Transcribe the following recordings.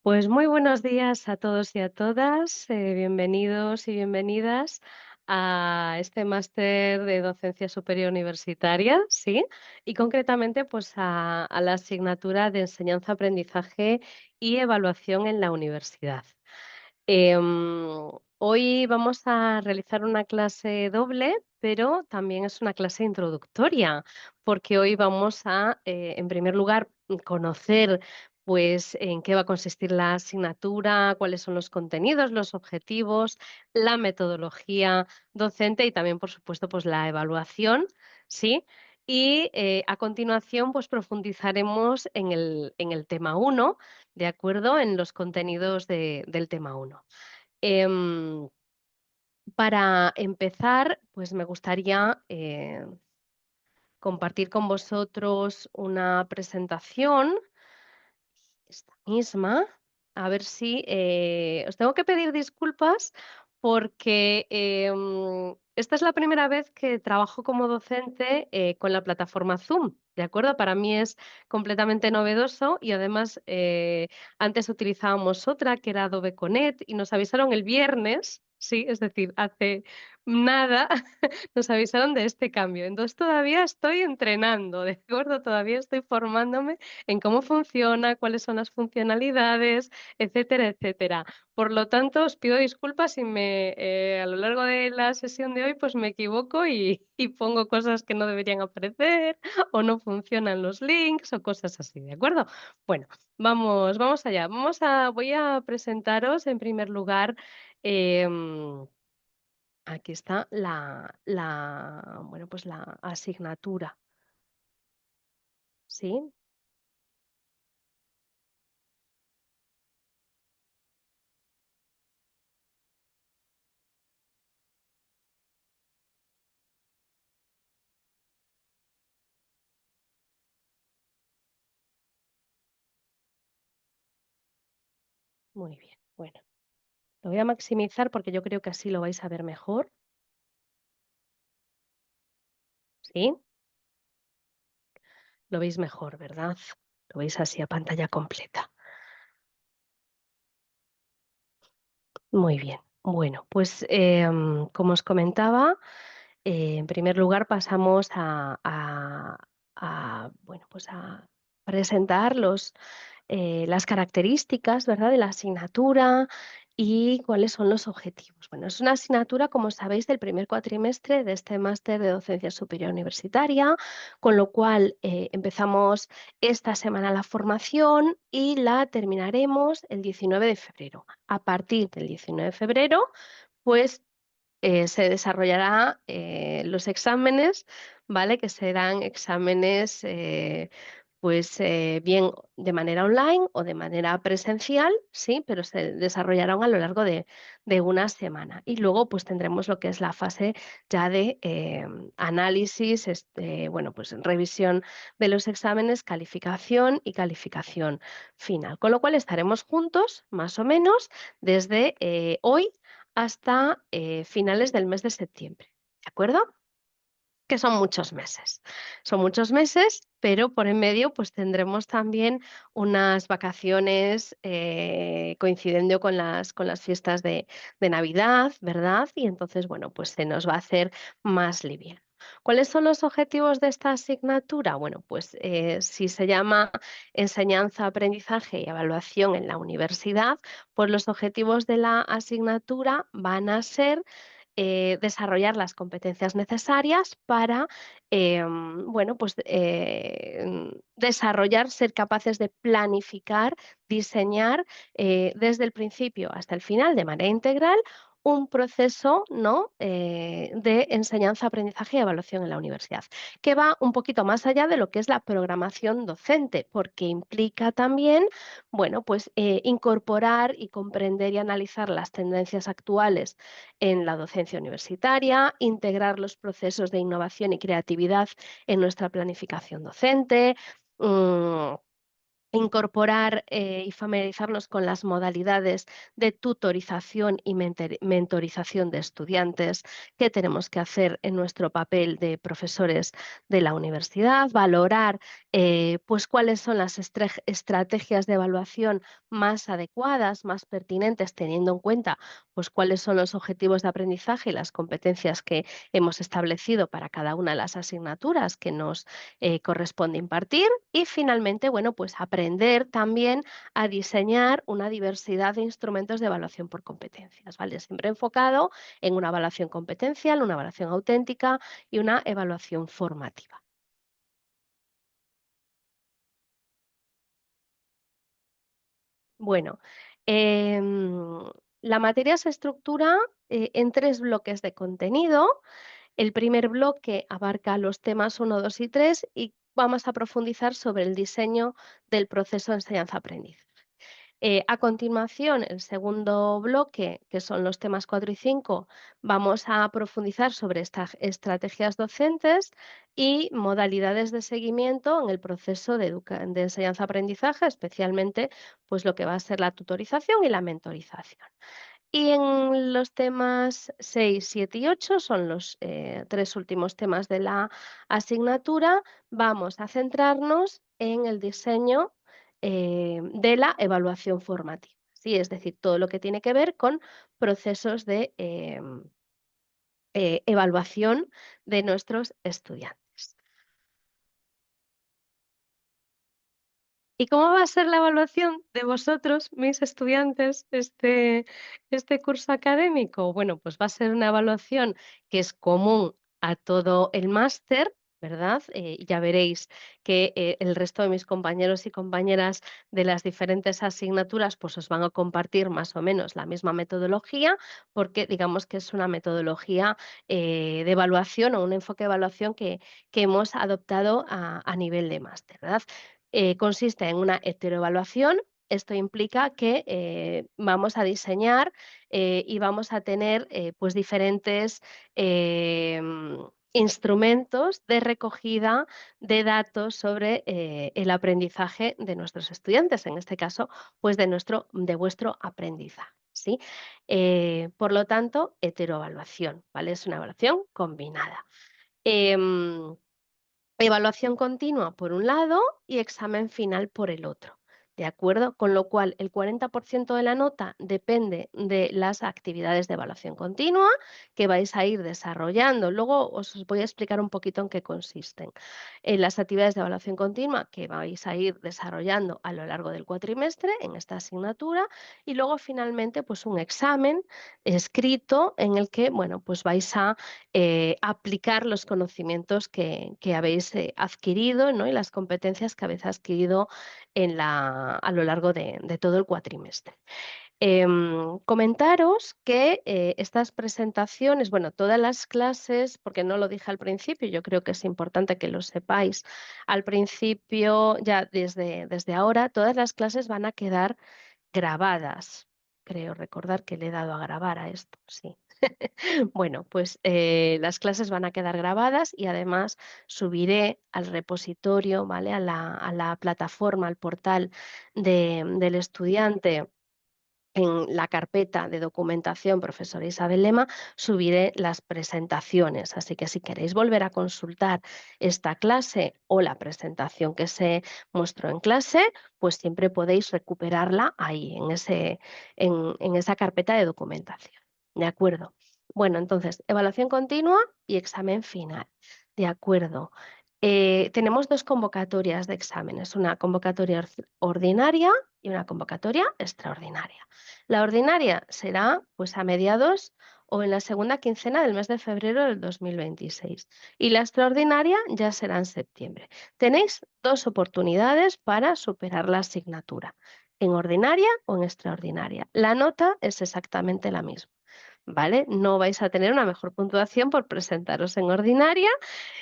Pues muy buenos días a todos y a todas. Bienvenidos y bienvenidas a este máster de docencia superior universitaria, ¿sí? Y concretamente, pues a la asignatura de enseñanza-aprendizaje y evaluación en la universidad. Hoy vamos a realizar una clase doble, pero también es una clase introductoria, porque hoy vamos a, en primer lugar, conocer, pues, en qué va a consistir la asignatura, cuáles son los contenidos, los objetivos, la metodología docente y también, por supuesto, pues, la evaluación, ¿sí? Y, a continuación, pues, profundizaremos en el tema uno, ¿de acuerdo? En los contenidos del tema uno. Em, para empezar, pues me gustaría compartir con vosotros una presentación, esta misma, a ver si os tengo que pedir disculpas porque esta es la primera vez que trabajo como docente con la plataforma Zoom. ¿De acuerdo? Para mí es completamente novedoso y además antes utilizábamos otra que era Adobe Connect y nos avisaron el viernes, sí, es decir, hace nada, nos avisaron de este cambio. Entonces todavía estoy entrenando, ¿de acuerdo? Todavía estoy formándome en cómo funciona, cuáles son las funcionalidades, etcétera, etcétera. Por lo tanto, os pido disculpas si a lo largo de la sesión de hoy, pues me equivoco y pongo cosas que no deberían aparecer, o no funcionan los links, o cosas así, ¿de acuerdo? Bueno, vamos allá. Voy a presentaros en primer lugar, em, aquí está pues la asignatura, ¿sí? Muy bien, bueno. Lo voy a maximizar porque yo creo que así lo vais a ver mejor, ¿sí? Lo veis mejor, ¿verdad? Lo veis así a pantalla completa. Muy bien. Bueno, pues, como os comentaba, en primer lugar pasamos bueno, pues a presentar las características, ¿verdad?, de la asignatura y cuáles son los objetivos. Bueno, es una asignatura, como sabéis, del primer cuatrimestre de este máster de docencia superior universitaria, con lo cual empezamos esta semana la formación y la terminaremos el 19 de febrero. A partir del 19 de febrero, pues se desarrollará los exámenes, ¿vale? Que serán exámenes, pues, bien de manera online o de manera presencial, sí, pero se desarrollarán a lo largo de una semana. Y luego, pues, tendremos lo que es la fase ya de, análisis, bueno, pues, revisión de los exámenes, calificación y calificación final. Con lo cual estaremos juntos, más o menos, desde, hoy hasta, finales del mes de septiembre, ¿de acuerdo? Que son muchos meses. Son muchos meses, pero por en medio, pues tendremos también unas vacaciones, coincidiendo con las fiestas de Navidad, ¿verdad? Y entonces, bueno, pues se nos va a hacer más liviano. ¿Cuáles son los objetivos de esta asignatura? Bueno, pues, si se llama enseñanza, aprendizaje y evaluación en la universidad, pues los objetivos de la asignatura van a ser desarrollar las competencias necesarias para, bueno, pues, desarrollar, ser capaces de planificar, diseñar, desde el principio hasta el final de manera integral, un proceso, ¿no?, de enseñanza, aprendizaje y evaluación en la universidad, que va un poquito más allá de lo que es la programación docente, porque implica también, bueno, pues, incorporar y comprender y analizar las tendencias actuales en la docencia universitaria, integrar los procesos de innovación y creatividad en nuestra planificación docente, mm, incorporar y familiarizarnos con las modalidades de tutorización y mentorización de estudiantes que tenemos que hacer en nuestro papel de profesores de la universidad, valorar pues cuáles son las estrategias de evaluación más adecuadas, más pertinentes, teniendo en cuenta pues cuáles son los objetivos de aprendizaje y las competencias que hemos establecido para cada una de las asignaturas que nos corresponde impartir y finalmente, bueno, pues aprender también a diseñar una diversidad de instrumentos de evaluación por competencias, ¿vale? Siempre enfocado en una evaluación competencial, una evaluación auténtica y una evaluación formativa. Bueno, em, la materia se estructura en tres bloques de contenido. El primer bloque abarca los temas uno, 2 y 3 y vamos a profundizar sobre el diseño del proceso de enseñanza-aprendizaje. A continuación, el segundo bloque, que son los temas 4 y 5, vamos a profundizar sobre estas estrategias docentes y modalidades de seguimiento en el proceso de enseñanza-aprendizaje, especialmente pues, lo que va a ser la tutorización y la mentorización. Y en los temas 6, 7 y 8 son los 3 últimos temas de la asignatura. Vamos a centrarnos en el diseño de la evaluación formativa, ¿sí? Es decir, todo lo que tiene que ver con procesos de evaluación de nuestros estudiantes. ¿Y cómo va a ser la evaluación de vosotros, mis estudiantes, este curso académico? Bueno, pues va a ser una evaluación que es común a todo el máster, ¿verdad? Ya veréis que el resto de mis compañeros y compañeras de las diferentes asignaturas, pues os van a compartir más o menos la misma metodología, porque digamos que es una metodología de evaluación o un enfoque de evaluación que hemos adoptado a nivel de máster, ¿verdad? Consiste en una heteroevaluación. Esto implica que vamos a diseñar y vamos a tener pues diferentes instrumentos de recogida de datos sobre el aprendizaje de nuestros estudiantes, en este caso, pues de vuestro aprendizaje. ¿Sí? Por lo tanto, heteroevaluación, ¿vale? Es una evaluación combinada. Em, Evaluación continua por un lado y examen final por el otro, ¿de acuerdo? Con lo cual, el 40% de la nota depende de las actividades de evaluación continua que vais a ir desarrollando. Luego os voy a explicar un poquito en qué consisten. Las actividades de evaluación continua que vais a ir desarrollando a lo largo del cuatrimestre en esta asignatura y luego finalmente pues un examen escrito en el que, bueno, pues vais a aplicar los conocimientos que habéis adquirido, ¿no? Y las competencias que habéis adquirido a lo largo de todo el cuatrimestre. Comentaros que estas presentaciones, bueno, todas las clases, porque no lo dije al principio, yo creo que es importante que lo sepáis, al principio, ya desde ahora, todas las clases van a quedar grabadas. Creo recordar que le he dado a grabar a esto, sí. Bueno, pues las clases van a quedar grabadas y además subiré al repositorio, ¿vale? A la plataforma, al portal del estudiante en la carpeta de documentación profesora Isabel Lema subiré las presentaciones, así que si queréis volver a consultar esta clase o la presentación que se mostró en clase, pues siempre podéis recuperarla ahí, en esa carpeta de documentación. ¿De acuerdo? Bueno, entonces, evaluación continua y examen final. De acuerdo. Tenemos dos convocatorias de exámenes, una convocatoria ordinaria y una convocatoria extraordinaria. La ordinaria será pues a mediados o en la segunda quincena del mes de febrero del 2026 y la extraordinaria ya será en septiembre. Tenéis dos oportunidades para superar la asignatura, en ordinaria o en extraordinaria. La nota es exactamente la misma, ¿vale? No vais a tener una mejor puntuación por presentaros en ordinaria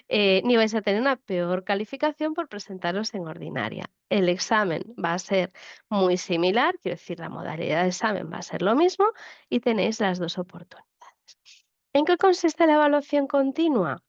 ni vais a tener una peor calificación por presentaros en ordinaria. El examen va a ser muy similar, quiero decir, la modalidad de examen va a ser lo mismo y tenéis las dos oportunidades. ¿En qué consiste la evaluación continua?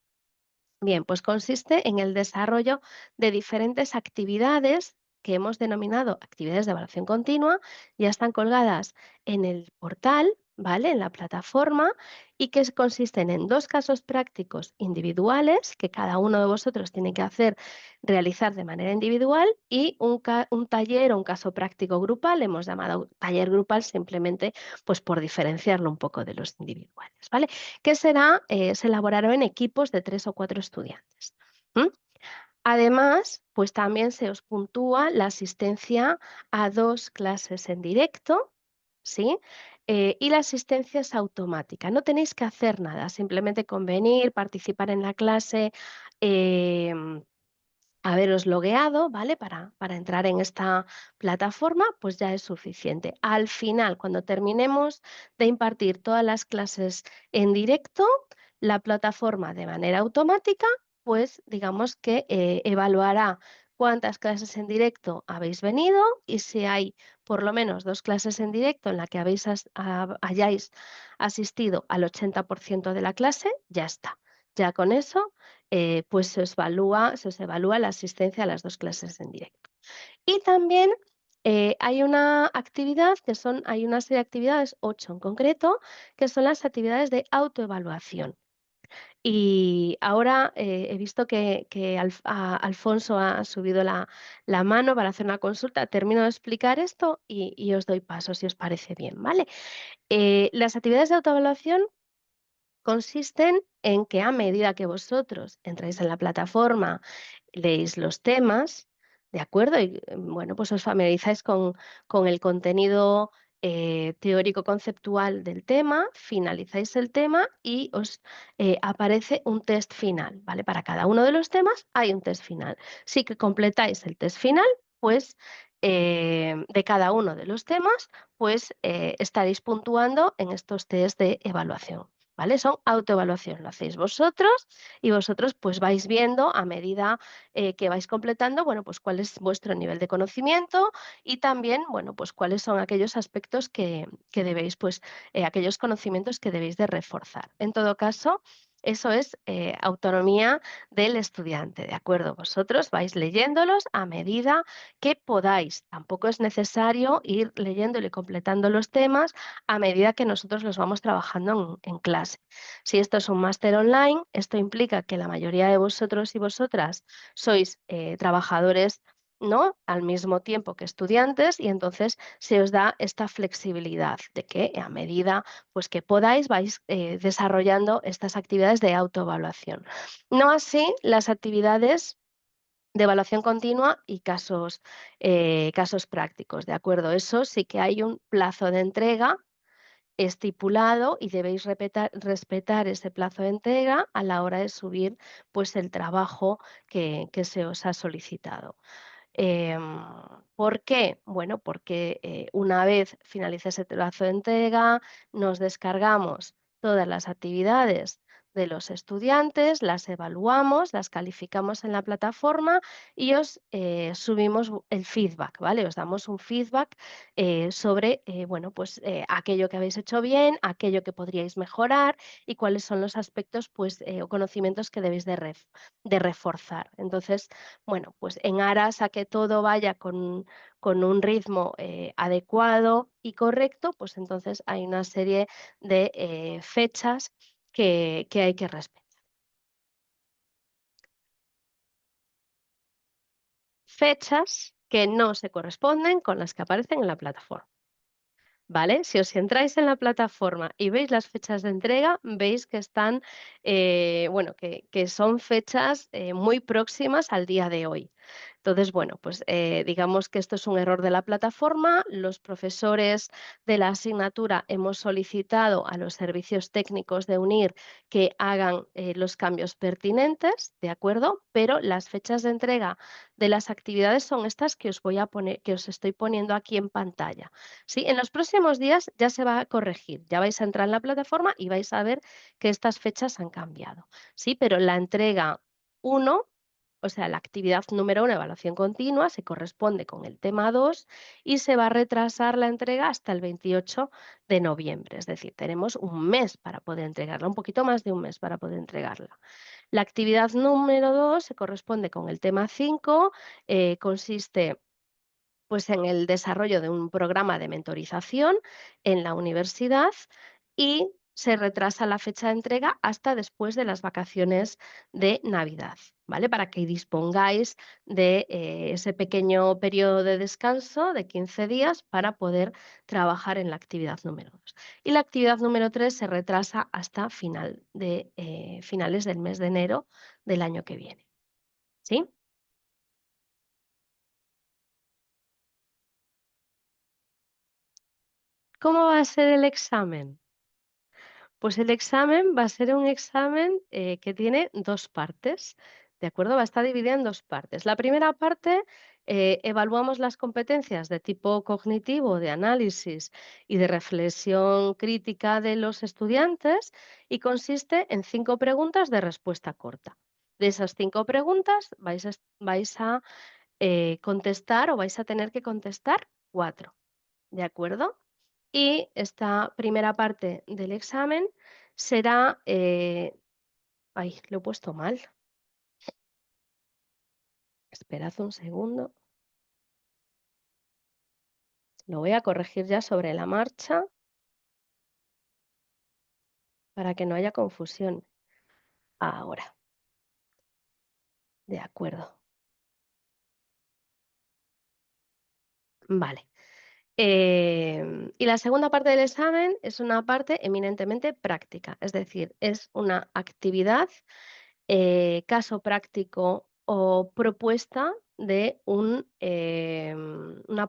Bien, pues consiste en el desarrollo de diferentes actividades que hemos denominado actividades de evaluación continua ya están colgadas en el portal, ¿vale? En la plataforma y que consisten en 2 casos prácticos individuales que cada uno de vosotros tiene que realizar de manera individual y un taller o un caso práctico grupal, hemos llamado taller grupal simplemente, pues, por diferenciarlo un poco de los individuales, ¿vale? Que se elaborará en equipos de 3 o 4 estudiantes, ¿m? Además, pues también se os puntúa la asistencia a 2 clases en directo, ¿sí? Y la asistencia es automática, no tenéis que hacer nada, simplemente con venir, participar en la clase, em haberos logueado, ¿vale? Para entrar en esta plataforma, pues ya es suficiente. Al final, cuando terminemos de impartir todas las clases en directo, la plataforma de manera automática, pues digamos que evaluará cuántas clases en directo habéis venido y si hay por lo menos 2 clases en directo en la que hayáis asistido al 80% de la clase, ya está. Ya con eso pues se os evalúa la asistencia a las 2 clases en directo. Y también, hay una actividad hay una serie de actividades, 8 en concreto, que son las actividades de autoevaluación. Y ahora, he visto que Alfonso ha subido la mano para hacer una consulta. Termino de explicar esto y os doy paso, si os parece bien, ¿vale? Las actividades de autoevaluación consisten en que a medida que vosotros entráis en la plataforma, leéis los temas, ¿de acuerdo? Y, bueno, pues os familiarizáis con el contenido teórico conceptual del tema, finalizáis el tema y os aparece un test final, ¿vale? Para cada uno de los temas hay un test final. Si que completáis el test final, pues de cada uno de los temas, pues estaréis puntuando en estos test de evaluación. ¿Vale? Son autoevaluación, lo hacéis vosotros y vosotros pues vais viendo a medida que vais completando, bueno, pues cuál es vuestro nivel de conocimiento y también, bueno, pues cuáles son aquellos aspectos que debéis, pues aquellos conocimientos que debéis de reforzar. En todo caso, eso es autonomía del estudiante, ¿de acuerdo? Vosotros vais leyéndolos a medida que podáis. Tampoco es necesario ir leyéndolo y completando los temas a medida que nosotros los vamos trabajando en clase. Si esto es un máster online, esto implica que la mayoría de vosotros y vosotras sois trabajadores, ¿no? Al mismo tiempo que estudiantes y entonces se os da esta flexibilidad de que a medida pues, que podáis vais desarrollando estas actividades de autoevaluación. No así las actividades de evaluación continua y casos prácticos, ¿de acuerdo? Eso sí que hay un plazo de entrega estipulado y debéis respetar ese plazo de entrega a la hora de subir, pues, el trabajo que se os ha solicitado. Em, ¿Por qué? Bueno, porque, una vez finalice ese plazo de entrega, nos descargamos todas las actividades de los estudiantes, las evaluamos, las calificamos en la plataforma y os, subimos el feedback, ¿vale? Os damos un feedback, sobre, bueno, pues, aquello que habéis hecho bien, aquello que podríais mejorar y cuáles son los aspectos, pues, o conocimientos que debéis de reforzar. Entonces, bueno, pues en aras a que todo vaya con un ritmo adecuado y correcto, pues entonces hay una serie de fechas que hay que respetar. Fechas que no se corresponden con las que aparecen en la plataforma. ¿Vale? Si os entráis en la plataforma y veis las fechas de entrega, veis que están, bueno, que son fechas muy próximas al día de hoy. Entonces, bueno, pues digamos que esto es un error de la plataforma. Los profesores de la asignatura hemos solicitado a los servicios técnicos de UNIR que hagan los cambios pertinentes, ¿de acuerdo? Pero las fechas de entrega de las actividades son estas que os voy a poner, que os estoy poniendo aquí en pantalla. Sí, en los próximos días ya se va a corregir, ya vais a entrar en la plataforma y vais a ver que estas fechas han cambiado. Sí, pero la entrega uno, o sea, la actividad número 1, evaluación continua, se corresponde con el tema 2 y se va a retrasar la entrega hasta el 28 de noviembre. Es decir, tenemos un mes para poder entregarla, un poquito más de un mes para poder entregarla. La actividad número 2 se corresponde con el tema 5, consiste Pues en el desarrollo de un programa de mentorización en la universidad y se retrasa la fecha de entrega hasta después de las vacaciones de Navidad, ¿vale? Para que dispongáis de ese pequeño periodo de descanso de 15 días para poder trabajar en la actividad número 2. Y la actividad número 3 se retrasa hasta finales del mes de enero del año que viene, ¿sí? ¿Cómo va a ser el examen? Pues el examen va a ser un examen, que tiene 2 partes, ¿de acuerdo? Va a estar dividida en 2 partes. La primera parte, evaluamos las competencias de tipo cognitivo, de análisis y de reflexión crítica de los estudiantes, y consiste en 5 preguntas de respuesta corta. De esas 5 preguntas vais a contestar o vais a tener que contestar 4. ¿De acuerdo? Y esta primera parte del examen será, ay, lo he puesto mal. Esperad un segundo, lo voy a corregir ya sobre la marcha para que no haya confusión. Ahora, de acuerdo. Vale. Y la segunda parte del examen es una parte eminentemente práctica, es decir, es una actividad, caso práctico o propuesta de una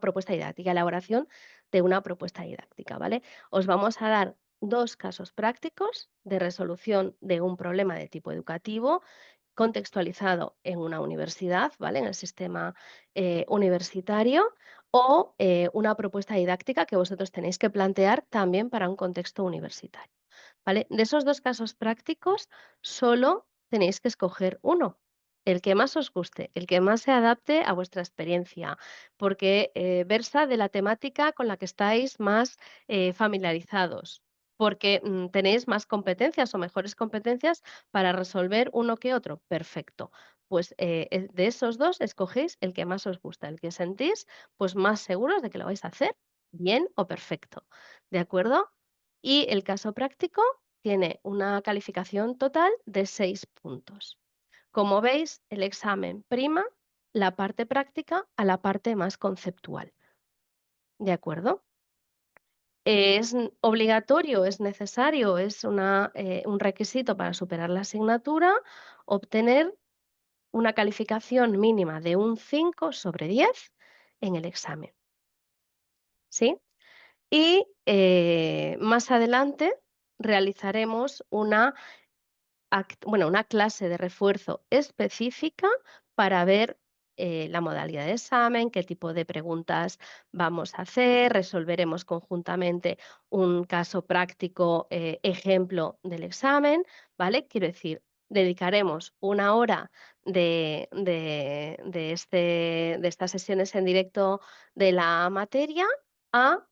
propuesta didáctica, elaboración de una propuesta didáctica, ¿vale? Os vamos a dar 2 casos prácticos de resolución de un problema de tipo educativo contextualizado en una universidad, ¿vale? En el sistema, universitario, o, una propuesta didáctica que vosotros tenéis que plantear también para un contexto universitario, ¿vale? De esos 2 casos prácticos, solo tenéis que escoger uno, el que más os guste, el que más se adapte a vuestra experiencia, porque, versa de la temática con la que estáis más, familiarizados, porque, tenéis más competencias o mejores competencias para resolver uno que otro, perfecto. Pues, de esos 2 escogéis el que más os gusta, el que sentís, pues, más seguros de que lo vais a hacer bien o perfecto, ¿de acuerdo? Y el caso práctico tiene una calificación total de 6 puntos. Como veis, el examen prima la parte práctica a la parte más conceptual, ¿de acuerdo? Es obligatorio, es necesario, es un requisito para superar la asignatura obtener una calificación mínima de un 5 sobre 10 en el examen, ¿sí? Y, más adelante realizaremos una clase de refuerzo específica para ver, la modalidad de examen, qué tipo de preguntas vamos a hacer, resolveremos conjuntamente un caso práctico, ejemplo del examen, ¿vale? Quiero decir, dedicaremos una hora de estas sesiones en directo de la materia a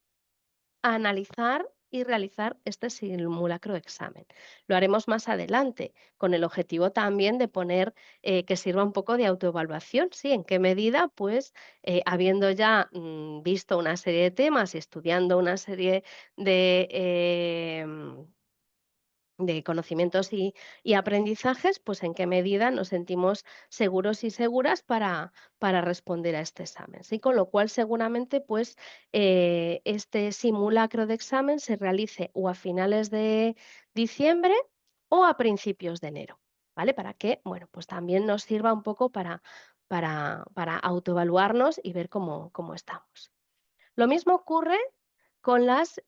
analizar y realizar este simulacro de examen. Lo haremos más adelante, con el objetivo también de poner, que sirva un poco de autoevaluación, sí, en qué medida, pues, habiendo ya visto una serie de temas y estudiando una serie de, de conocimientos y aprendizajes, pues en qué medida nos sentimos seguros y seguras para responder a este examen, ¿sí? Con lo cual, seguramente, pues, este simulacro de examen se realice o a finales de diciembre o a principios de enero, ¿vale? Para que, bueno, pues también nos sirva un poco para autoevaluarnos y ver cómo estamos. Lo mismo ocurre con las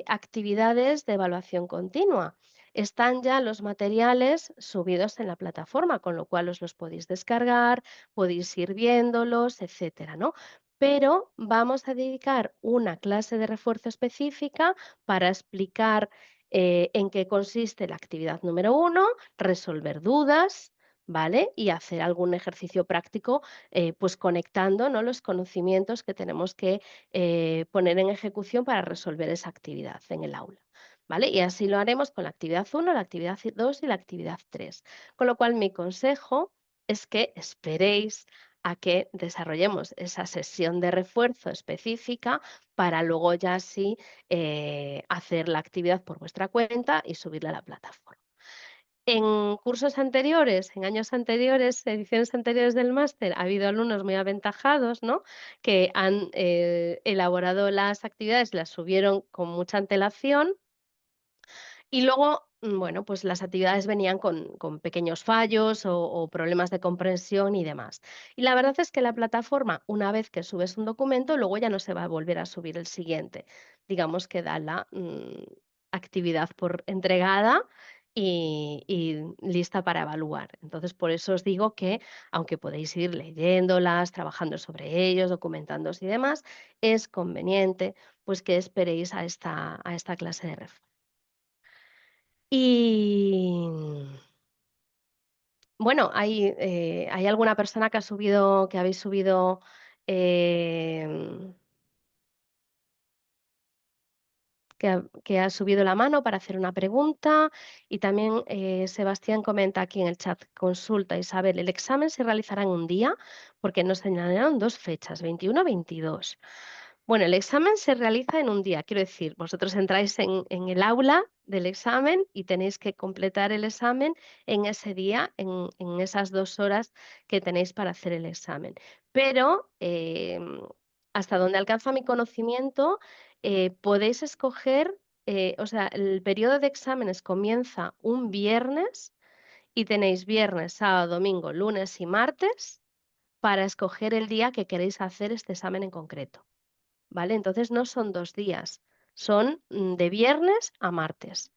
actividades de evaluación continua. Están ya los materiales subidos en la plataforma, con lo cual os los podéis descargar, podéis ir viéndolos, etcétera, ¿no? Pero vamos a dedicar una clase de refuerzo específica para explicar en qué consiste la actividad número 1, resolver dudas, ¿vale? Y hacer algún ejercicio práctico, pues conectando, ¿no?, los conocimientos que tenemos que poner en ejecución para resolver esa actividad en el aula, ¿vale? Y así lo haremos con la actividad 1, la actividad 2 y la actividad 3. Con lo cual, mi consejo es que esperéis a que desarrollemos esa sesión de refuerzo específica para luego ya sí, hacer la actividad por vuestra cuenta y subirla a la plataforma. En cursos anteriores, en años anteriores, ediciones anteriores del máster, ha habido alumnos muy aventajados, ¿no? Que han, elaborado las actividades, las subieron con mucha antelación y luego, bueno, pues las actividades venían con pequeños fallos o problemas de comprensión y demás. Y la verdad es que la plataforma, una vez que subes un documento, luego ya no se va a volver a subir el siguiente. Digamos que da la, actividad por entregada y lista para evaluar. Entonces, por eso os digo que, aunque podéis ir leyéndolas, trabajando sobre ellos, documentándoos y demás, es conveniente, pues, que esperéis a esta clase de refuerzo. Y, bueno, ¿hay alguna persona que habéis subido, em, que ha subido la mano para hacer una pregunta? Y también, Sebastián comenta aquí en el chat: "Consulta, Isabel, ¿el examen se realizará en un día? Porque nos señalaron 2 fechas, 21, 22". Bueno, el examen se realiza en un día, quiero decir, vosotros entráis en el aula del examen y tenéis que completar el examen en ese día, en esas 2 horas que tenéis para hacer el examen. Pero, hasta donde alcanza mi conocimiento, podéis escoger, o sea, el periodo de exámenes comienza un viernes y tenéis viernes, sábado, domingo, lunes y martes para escoger el día que queréis hacer este examen en concreto. ¿Vale? Entonces no son 2 días, son, de viernes a martes.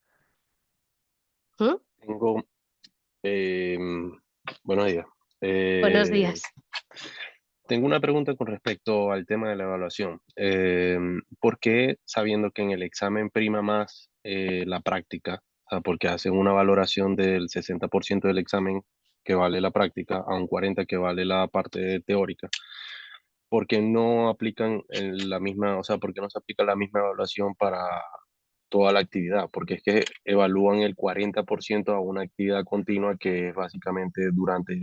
¿Mm? Tengo, em, buenos días. Buenos Eh, días. Tengo una pregunta con respecto al tema de la evaluación. ¿Por qué, sabiendo que en el examen prima más la práctica, o sea, porque hacen una valoración del 60% del examen que vale la práctica, a un 40% que vale la parte teórica, por qué no aplican la misma, o sea, por qué no se aplica la misma evaluación para toda la actividad? Porque es que evalúan el 40% a una actividad continua que es básicamente durante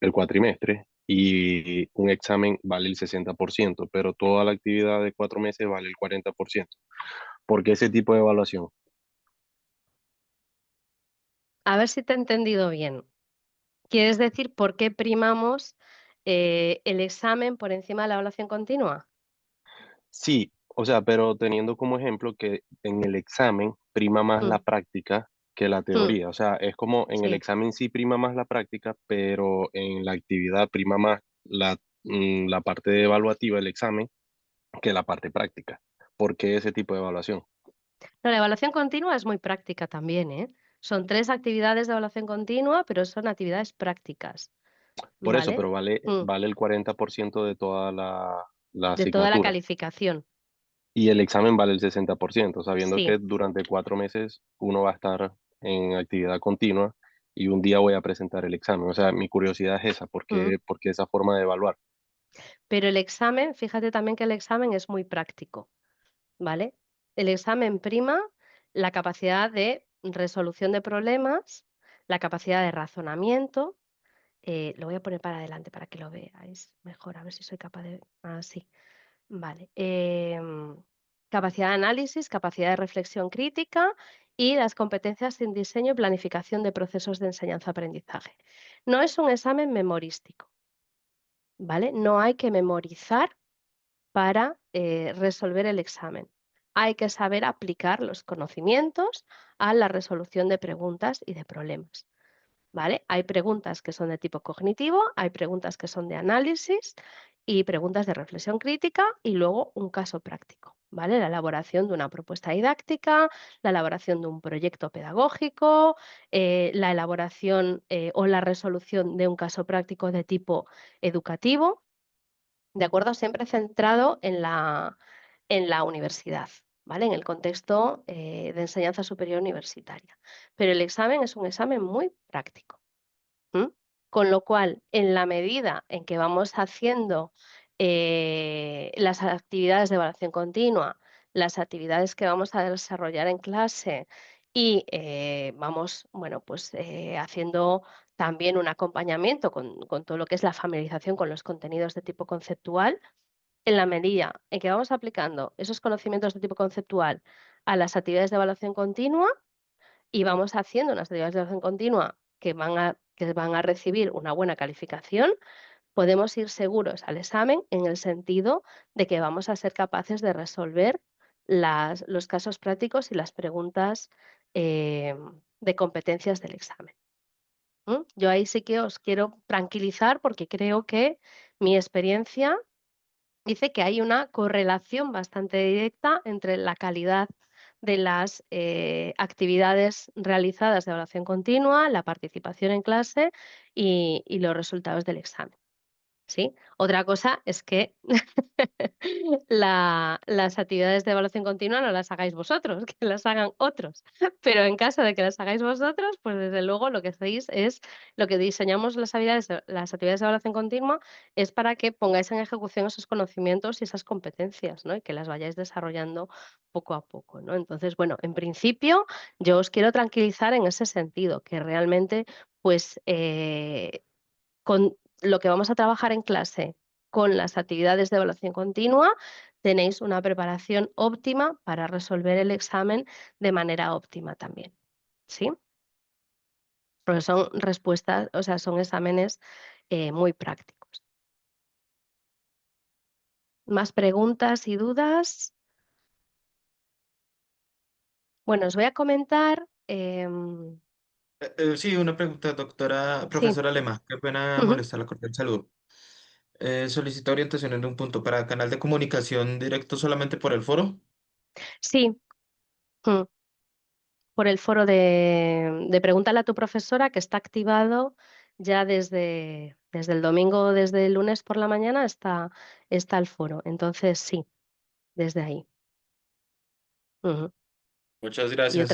el cuatrimestre y un examen vale el 60%, pero toda la actividad de 4 meses vale el 40%. ¿Por qué ese tipo de evaluación? A ver si te he entendido bien. ¿Quieres decir por qué primamos, el examen por encima de la evaluación continua? Sí, o sea, pero teniendo como ejemplo que en el examen prima más la Mm, práctica que la mm, teoría. O sea, es como en el sí. examen sí prima más la práctica, pero en la actividad prima más la parte evaluativa del examen que la parte práctica. ¿Por qué ese tipo de evaluación? No, la evaluación continua es muy práctica también, ¿eh? Son 3 actividades de evaluación continua, pero son actividades prácticas, Por eso, ¿vale? pero vale, Mm, vale el 40% de toda la de toda la asignatura. calificación. Y el examen vale el 60%, sabiendo Sí. que durante 4 meses uno va a estar en actividad continua y un día voy a presentar el examen. O sea, mi curiosidad es esa, Mm. por qué esa forma de evaluar? Pero el examen, fíjate también que el examen es muy práctico, ¿vale? El examen prima la capacidad de resolución de problemas, la capacidad de razonamiento. Lo voy a poner para adelante para que lo veáis mejor, a ver si soy capaz de. Ah, sí, vale. Capacidad de análisis, capacidad de reflexión crítica y las competencias en diseño y planificación de procesos de enseñanza-aprendizaje. No es un examen memorístico, ¿vale? No hay que memorizar para, resolver el examen. Hay que saber aplicar los conocimientos a la resolución de preguntas y de problemas, ¿vale? Hay preguntas que son de tipo cognitivo, hay preguntas que son de análisis y preguntas de reflexión crítica y luego un caso práctico, ¿vale? La elaboración de una propuesta didáctica, la elaboración de un proyecto pedagógico, la elaboración, o la resolución de un caso práctico de tipo educativo. ¿De acuerdo? Siempre centrado en la universidad, ¿vale? En el contexto, de enseñanza superior universitaria. Pero el examen es un examen muy práctico, ¿m? Con lo cual, en la medida en que vamos haciendo, las actividades de evaluación continua, las actividades que vamos a desarrollar en clase y, vamos, bueno, pues, haciendo también un acompañamiento con todo lo que es la familiarización con los contenidos de tipo conceptual. En la medida en que vamos aplicando esos conocimientos de tipo conceptual a las actividades de evaluación continua y vamos haciendo unas actividades de evaluación continua que van a recibir una buena calificación, podemos ir seguros al examen en el sentido de que vamos a ser capaces de resolver los casos prácticos y las preguntas de competencias del examen. Yo ahí sí que os quiero tranquilizar porque creo que mi experiencia dice que hay una correlación bastante directa entre la calidad de las actividades realizadas de evaluación continua, la participación en clase y los resultados del examen. ¿Sí? Otra cosa es que las actividades de evaluación continua no las hagáis vosotros, que las hagan otros. Pero en caso de que las hagáis vosotros, pues desde luego lo que hacéis es lo que diseñamos las actividades de evaluación continua es para que pongáis en ejecución esos conocimientos y esas competencias, ¿no? Y que las vayáis desarrollando poco a poco, ¿no? Entonces, bueno, en principio, yo os quiero tranquilizar en ese sentido, que realmente, pues, con lo que vamos a trabajar en clase, con las actividades de evaluación continua, tenéis una preparación óptima para resolver el examen de manera óptima también, ¿sí? Porque son respuestas, o sea, son exámenes, muy prácticos. ¿Más preguntas y dudas? Bueno, os voy a comentar, Sí, una pregunta, doctora, sí, profesora Lema, qué pena ujú, molestarla, cordial saludo. Solicito orientación en un punto para canal de comunicación directo solamente por el foro. sí, mm. Por el foro de Pregúntale a tu profesora, que está activado ya desde el domingo, desde el lunes por la mañana está el foro. Entonces sí, desde ahí. Ujú. Muchas Yo gracias.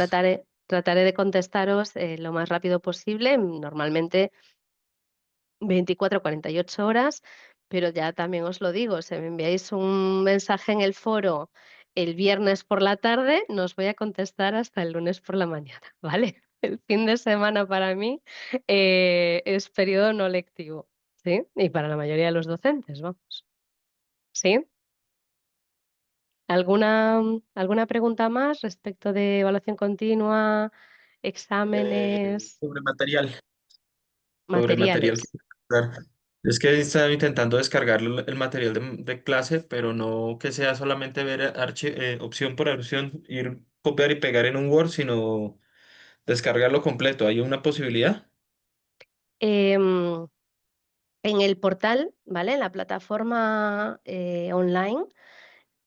trataré de contestaros, lo más rápido posible, normalmente 24, 48 horas, pero ya también os lo digo, si me enviáis un mensaje en el foro el viernes por la tarde, no os voy a contestar hasta el lunes por la mañana, ¿vale? El fin de semana para mí es periodo no lectivo, ¿sí? Y para la mayoría de los docentes, vamos. ¿Sí? ¿Alguna pregunta más respecto de evaluación continua, exámenes, Sobre material, sobre material que materiales? descargar. Es que estaba intentando descargar el material de clase, pero no que sea solamente ver opción por opción, ir copiar y pegar en un Word, sino descargarlo completo. ¿Hay una posibilidad? Em, En el portal, ¿vale? En la plataforma, online,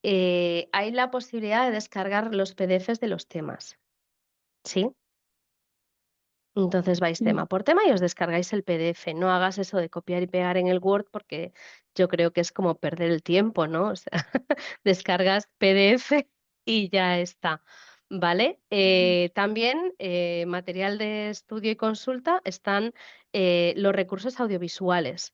hay la posibilidad de descargar los PDFs de los temas, ¿sí? Entonces vais Mm. tema por tema y os descargáis el PDF. No hagas eso de copiar y pegar en el Word porque yo creo que es como perder el tiempo, ¿no? O sea, descargas PDF y ya está, ¿vale? También, material de estudio y consulta están, los recursos audiovisuales.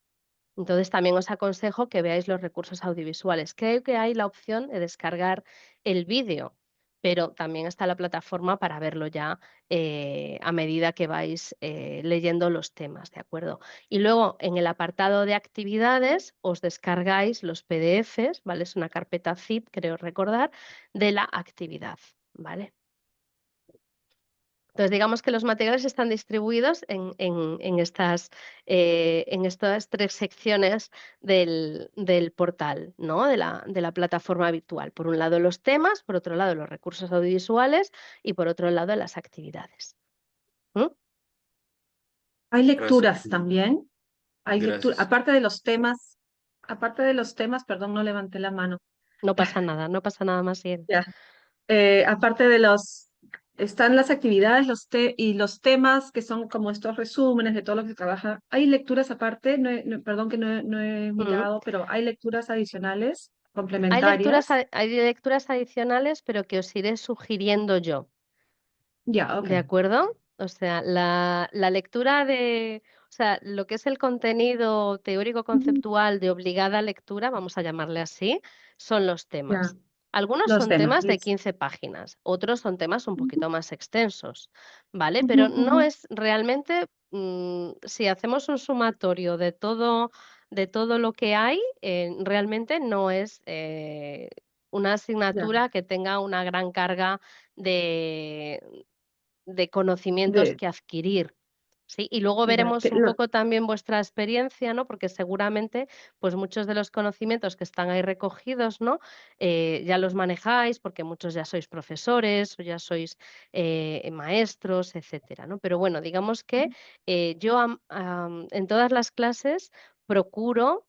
Entonces, también os aconsejo que veáis los recursos audiovisuales. Creo que hay la opción de descargar el vídeo, pero también está la plataforma para verlo ya a medida que vais leyendo los temas, ¿de acuerdo? Y luego en el apartado de actividades os descargáis los PDFs, ¿vale? Es una carpeta zip, creo recordar, de la actividad, ¿vale? Entonces, digamos que los materiales están distribuidos en estas 3 secciones del portal, ¿no? De la plataforma habitual. Por un lado, los temas, por otro lado, los recursos audiovisuales y por otro lado, las actividades. ¿Mm? Hay Gracias. lecturas también, hay lectura, Gracias. aparte de los temas, perdón, no levanté la mano. No pasa nada, no pasa nada más bien. Ya. Aparte de están las actividades, y los temas que son como estos resúmenes de todo lo que se trabaja. Hay lecturas aparte, perdón que no he Mm. mirado, pero hay lecturas adicionales, Hay lecturas, complementarias. hay lecturas adicionales, pero que os iré sugiriendo yo. Ya, ok. ¿De acuerdo? O sea, la lectura o sea, lo que es el contenido teórico Ujú. conceptual de obligada lectura, vamos a llamarle así, son los Ya. temas. Algunos Los son temas, temas de listo. 15 páginas, otros son temas un Ujú, poquito más extensos, ¿vale? ujú, Pero no ujú. es realmente, si hacemos un sumatorio de todo lo que hay, realmente no es una Ya. asignatura que tenga una gran carga de, de conocimientos De, que adquirir. Sí, y luego ya, veremos un poco también vuestra experiencia, ¿no? Porque seguramente, pues muchos de los conocimientos que están ahí recogidos, ¿no? Ya los manejáis, porque muchos ya sois profesores o ya sois maestros, etcétera, ¿no? Pero bueno, digamos que yo en todas las clases procuro,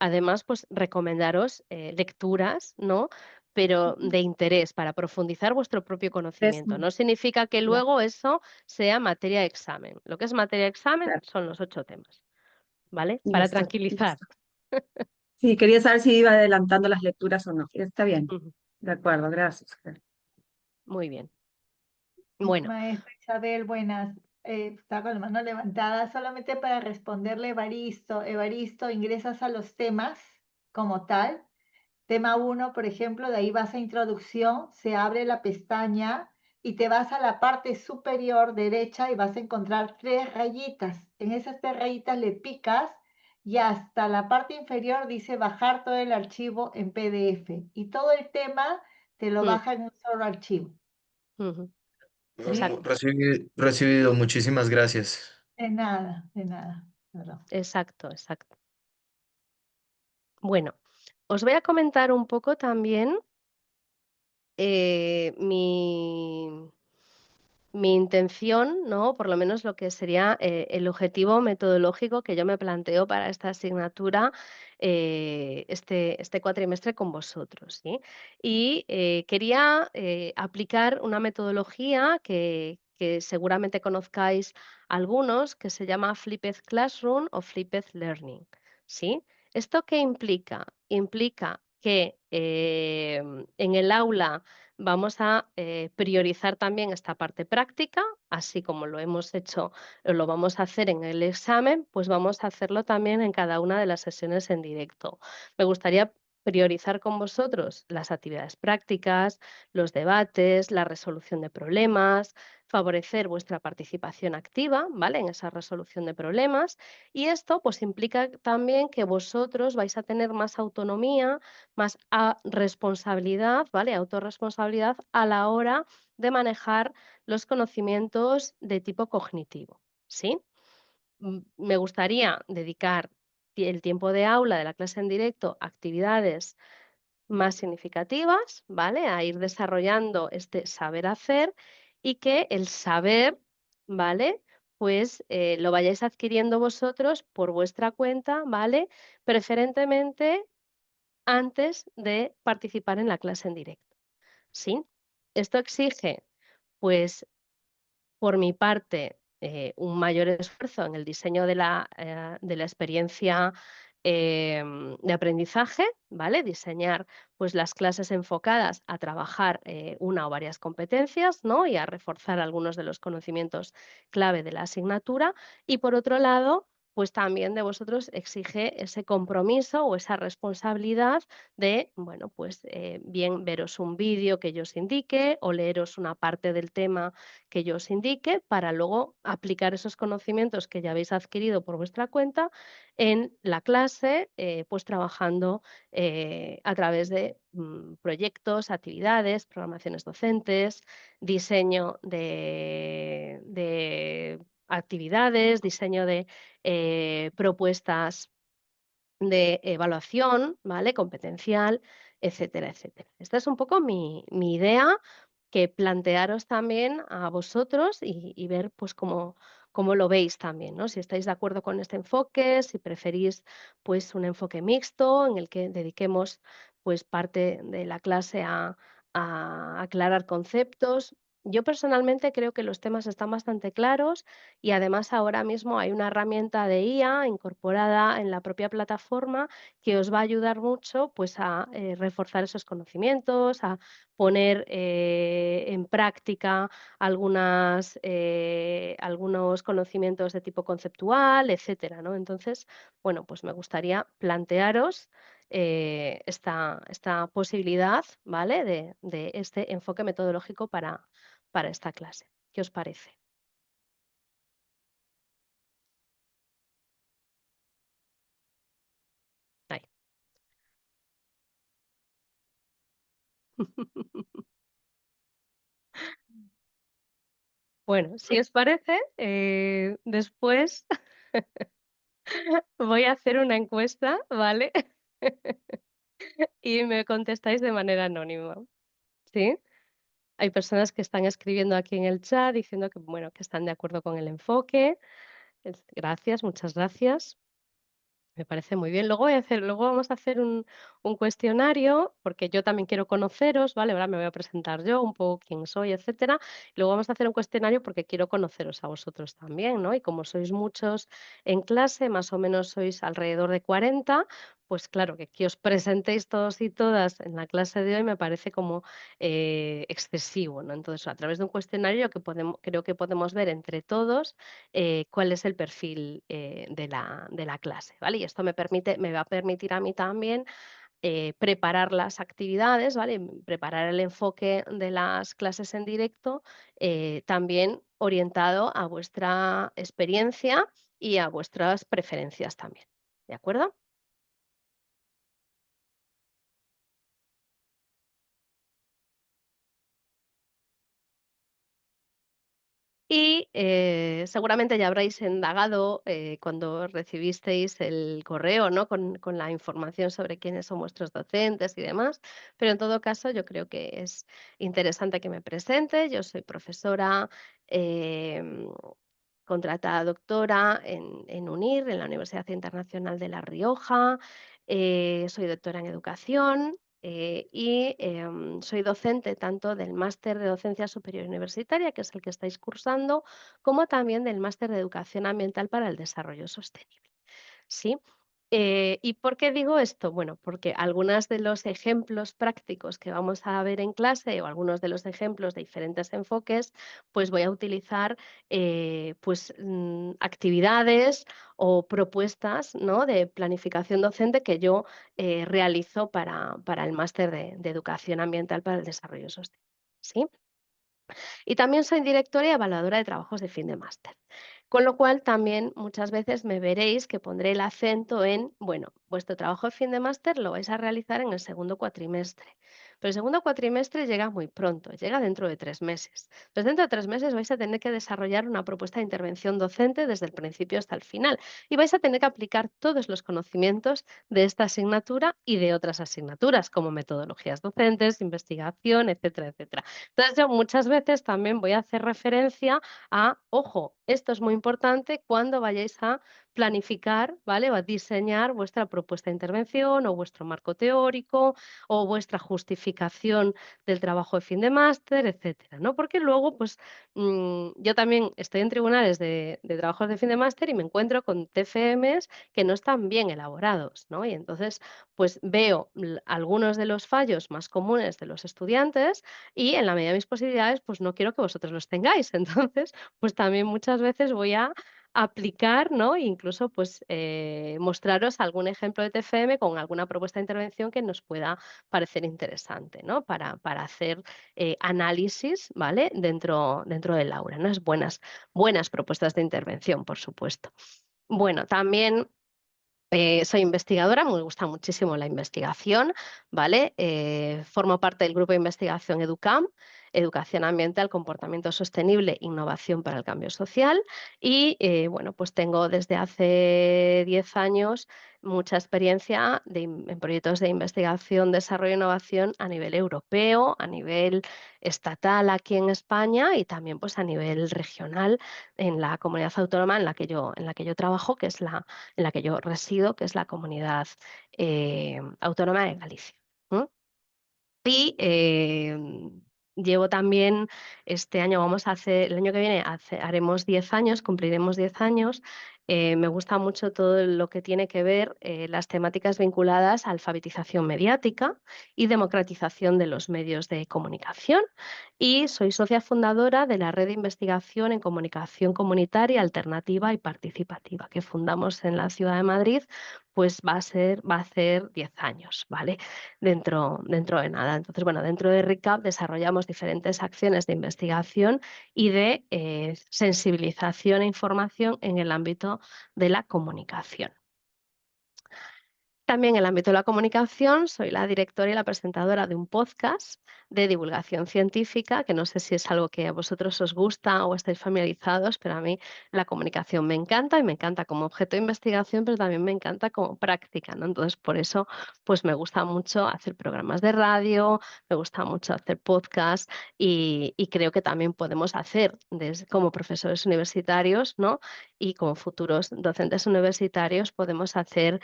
además, pues recomendaros lecturas, ¿no? Pero de interés para profundizar vuestro propio es, conocimiento. No significa que ya, luego eso sea materia de examen. Lo que es materia de examen claro. son los 8 temas, ¿vale? Para Listo, tranquilizar. listo. Sí, quería saber si iba adelantando las lecturas o no. Está bien. Ujú, De acuerdo, gracias. muy bien. Bueno, Maestra Isabel, buenas. Está con la mano levantada. Solamente para responderle Evaristo. Evaristo, ingresas a los temas como tal. Tema uno, por ejemplo, de ahí vas a introducción, se abre la pestaña y te vas a la parte superior derecha y vas a encontrar 3 rayitas. En esas 3 rayitas le picas y hasta la parte inferior dice bajar todo el archivo en PDF. Y todo el tema te lo mm, baja en un solo archivo. ujú, ¿Sí? exacto, Recibido, muchísimas gracias. De nada. Perdón. exacto, exacto. Bueno, os voy a comentar un poco también mi intención, ¿no? Por lo menos lo que sería el objetivo metodológico que yo me planteo para esta asignatura este cuatrimestre con vosotros, ¿sí? Y quería aplicar una metodología que seguramente conozcáis algunos, que se llama Flipped Classroom o Flipped Learning, ¿sí? ¿Esto qué implica? Implica que en el aula vamos a priorizar también esta parte práctica, así como lo hemos hecho, lo vamos a hacer en el examen, pues vamos a hacerlo también en cada una de las sesiones en directo. Me gustaría priorizar con vosotros las actividades prácticas, los debates, la resolución de problemas, favorecer vuestra participación activa, ¿vale? En esa resolución de problemas. Y esto pues implica también que vosotros vais a tener más autonomía, más responsabilidad, ¿vale? Autorresponsabilidad a la hora de manejar los conocimientos de tipo cognitivo, ¿sí? Me gustaría dedicar el tiempo de aula de la clase en directo a actividades más significativas, ¿vale? A ir desarrollando este saber hacer y que el saber, ¿vale? Pues lo vayáis adquiriendo vosotros por vuestra cuenta, ¿vale? Preferentemente antes de participar en la clase en directo, ¿sí? Esto exige, pues, por mi parte, un mayor esfuerzo en el diseño de la experiencia de aprendizaje, ¿vale? Diseñar pues, las clases enfocadas a trabajar una o varias competencias, ¿no? Y a reforzar algunos de los conocimientos clave de la asignatura. Y por otro lado, pues también de vosotros exige ese compromiso o esa responsabilidad de, bueno, pues bien veros un vídeo que yo os indique o leeros una parte del tema que yo os indique para luego aplicar esos conocimientos que ya habéis adquirido por vuestra cuenta en la clase, pues trabajando a través de proyectos, actividades, programaciones docentes, diseño de actividades, diseño de propuestas de evaluación, ¿vale? Competencial, etcétera, etcétera. Esta es un poco mi idea, que plantearos también a vosotros y ver pues cómo lo veis también, ¿no? Si estáis de acuerdo con este enfoque, si preferís pues un enfoque mixto en el que dediquemos pues parte de la clase a aclarar conceptos. Yo personalmente creo que los temas están bastante claros y además ahora mismo hay una herramienta de IA incorporada en la propia plataforma que os va a ayudar mucho pues a reforzar esos conocimientos, a poner en práctica algunos conocimientos de tipo conceptual, etcétera, ¿no? Entonces, bueno, pues me gustaría plantearos esta posibilidad, ¿vale? De este enfoque metodológico para esta clase. ¿Qué os parece? Ahí. Bueno, si os parece, después voy a hacer una encuesta, ¿vale? Y me contestáis de manera anónima, ¿sí? Hay personas que están escribiendo aquí en el chat diciendo que, bueno, que están de acuerdo con el enfoque. Gracias, muchas gracias. Me parece muy bien. Luego vamos a hacer un cuestionario, porque yo también quiero conoceros, ¿vale? Ahora me voy a presentar yo, un poco quién soy, etcétera. Luego vamos a hacer un cuestionario porque quiero conoceros a vosotros también, ¿no? Y como sois muchos en clase, más o menos sois alrededor de 40, pues claro, que os presentéis todos y todas en la clase de hoy me parece como excesivo, ¿no? Entonces, a través de un cuestionario creo que podemos ver entre todos cuál es el perfil de la clase, ¿vale? Y esto me va a permitir a mí también preparar las actividades, ¿vale? Preparar el enfoque de las clases en directo, también orientado a vuestra experiencia y a vuestras preferencias también, ¿de acuerdo? Y seguramente ya habréis indagado cuando recibisteis el correo, ¿no? Con la información sobre quiénes son vuestros docentes y demás, pero en todo caso yo creo que es interesante que me presente. Yo soy profesora em, contratada doctora en UNIR, en la Universidad Internacional de La Rioja. Soy doctora en educación y soy docente tanto del máster de docencia superior universitaria, que es el que estáis cursando, como también del máster de educación ambiental para el desarrollo sostenible. ¿Sí? ¿Y por qué digo esto? Bueno, porque algunos de los ejemplos prácticos que vamos a ver en clase o algunos de los ejemplos de diferentes enfoques, pues voy a utilizar actividades o propuestas, ¿no? De planificación docente que yo realizo para el máster de educación ambiental para el desarrollo sostenible. ¿Sí? Y también soy directora y evaluadora de trabajos de fin de máster. Con lo cual también muchas veces me veréis que pondré el acento en, bueno, vuestro trabajo de fin de máster lo vais a realizar en el segundo cuatrimestre. Pero el segundo cuatrimestre llega muy pronto, llega dentro de 3 meses. Entonces, dentro de 3 meses vais a tener que desarrollar una propuesta de intervención docente desde el principio hasta el final y vais a tener que aplicar todos los conocimientos de esta asignatura y de otras asignaturas, como metodologías docentes, investigación, etcétera, etcétera. Entonces, yo muchas veces también voy a hacer referencia a, ojo, esto es muy importante cuando vayáis a planificar, ¿vale? O a diseñar vuestra propuesta de intervención o vuestro marco teórico o vuestra justificación del trabajo de fin de máster, etcétera, ¿no? Porque luego, pues, yo también estoy en tribunales de trabajos de fin de máster y me encuentro con TFMs que no están bien elaborados, ¿no? Y entonces, pues veo algunos de los fallos más comunes de los estudiantes y en la medida de mis posibilidades, pues no quiero que vosotros los tengáis. Entonces, pues también muchas veces voy a aplicar, ¿no? Incluso, pues, mostraros algún ejemplo de TFM con alguna propuesta de intervención que nos pueda parecer interesante, ¿no? Para hacer análisis, ¿vale? Dentro del aula, ¿no? Es buenas propuestas de intervención, por supuesto. Bueno, también soy investigadora, me gusta muchísimo la investigación, ¿vale? Formo parte del grupo de investigación EDUCAM, Educación Ambiental, Comportamiento Sostenible, Innovación para el Cambio Social. Y bueno, pues tengo desde hace 10 años mucha experiencia en proyectos de investigación, desarrollo e innovación a nivel europeo, a nivel estatal aquí en España y también pues a nivel regional en la comunidad autónoma en la que yo trabajo, que es en la que yo resido, que es la comunidad autónoma de Galicia. ¿M? Y llevo también, este año vamos a hacer, el año que viene haremos 10 años, cumpliremos 10 años. Me gusta mucho todo lo que tiene que ver las temáticas vinculadas a alfabetización mediática y democratización de los medios de comunicación. Y soy socia fundadora de la Red de Investigación en Comunicación Comunitaria, Alternativa y Participativa, que fundamos en la ciudad de Madrid pues va a hacer 10 años, ¿vale? Dentro de nada. Entonces, bueno, dentro de RICAP desarrollamos diferentes acciones de investigación y de sensibilización e información en el ámbito de la comunicación. También en el ámbito de la comunicación soy la directora y la presentadora de un podcast de divulgación científica, que no sé si es algo que a vosotros os gusta o estáis familiarizados, pero a mí la comunicación me encanta y me encanta como objeto de investigación, pero también me encanta como práctica, ¿no? Entonces, por eso, pues me gusta mucho hacer programas de radio, me gusta mucho hacer podcast y creo que también podemos hacer como profesores universitarios, ¿no? Y como futuros docentes universitarios podemos hacer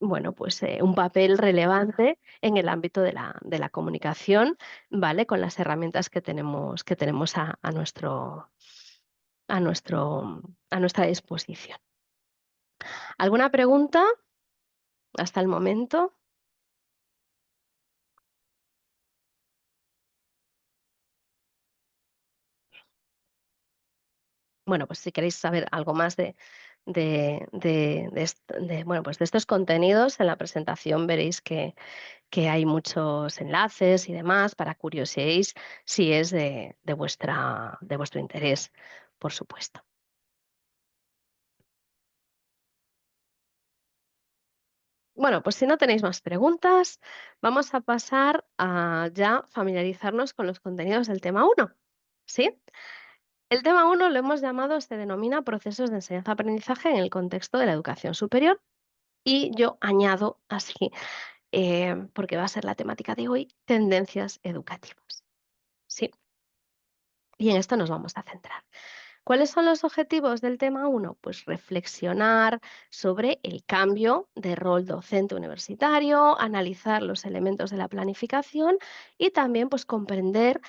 bueno, pues un papel relevante en el ámbito de la comunicación, ¿vale? Con las herramientas que tenemos a nuestro, a nuestra disposición. ¿Alguna pregunta hasta el momento? Bueno, pues si queréis saber algo más bueno, pues de estos contenidos, en la presentación veréis que hay muchos enlaces y demás para curioseéis si es de vuestro interés, por supuesto. Bueno, pues si no tenéis más preguntas, vamos a pasar a ya familiarizarnos con los contenidos del tema 1. ¿Sí? El tema 1 lo hemos llamado, se denomina procesos de enseñanza-aprendizaje en el contexto de la educación superior y yo añado así, porque va a ser la temática de hoy, tendencias educativas. ¿Sí? Y en esto nos vamos a centrar. ¿Cuáles son los objetivos del tema 1? Pues reflexionar sobre el cambio de rol docente universitario, analizar los elementos de la planificación y también pues, comprender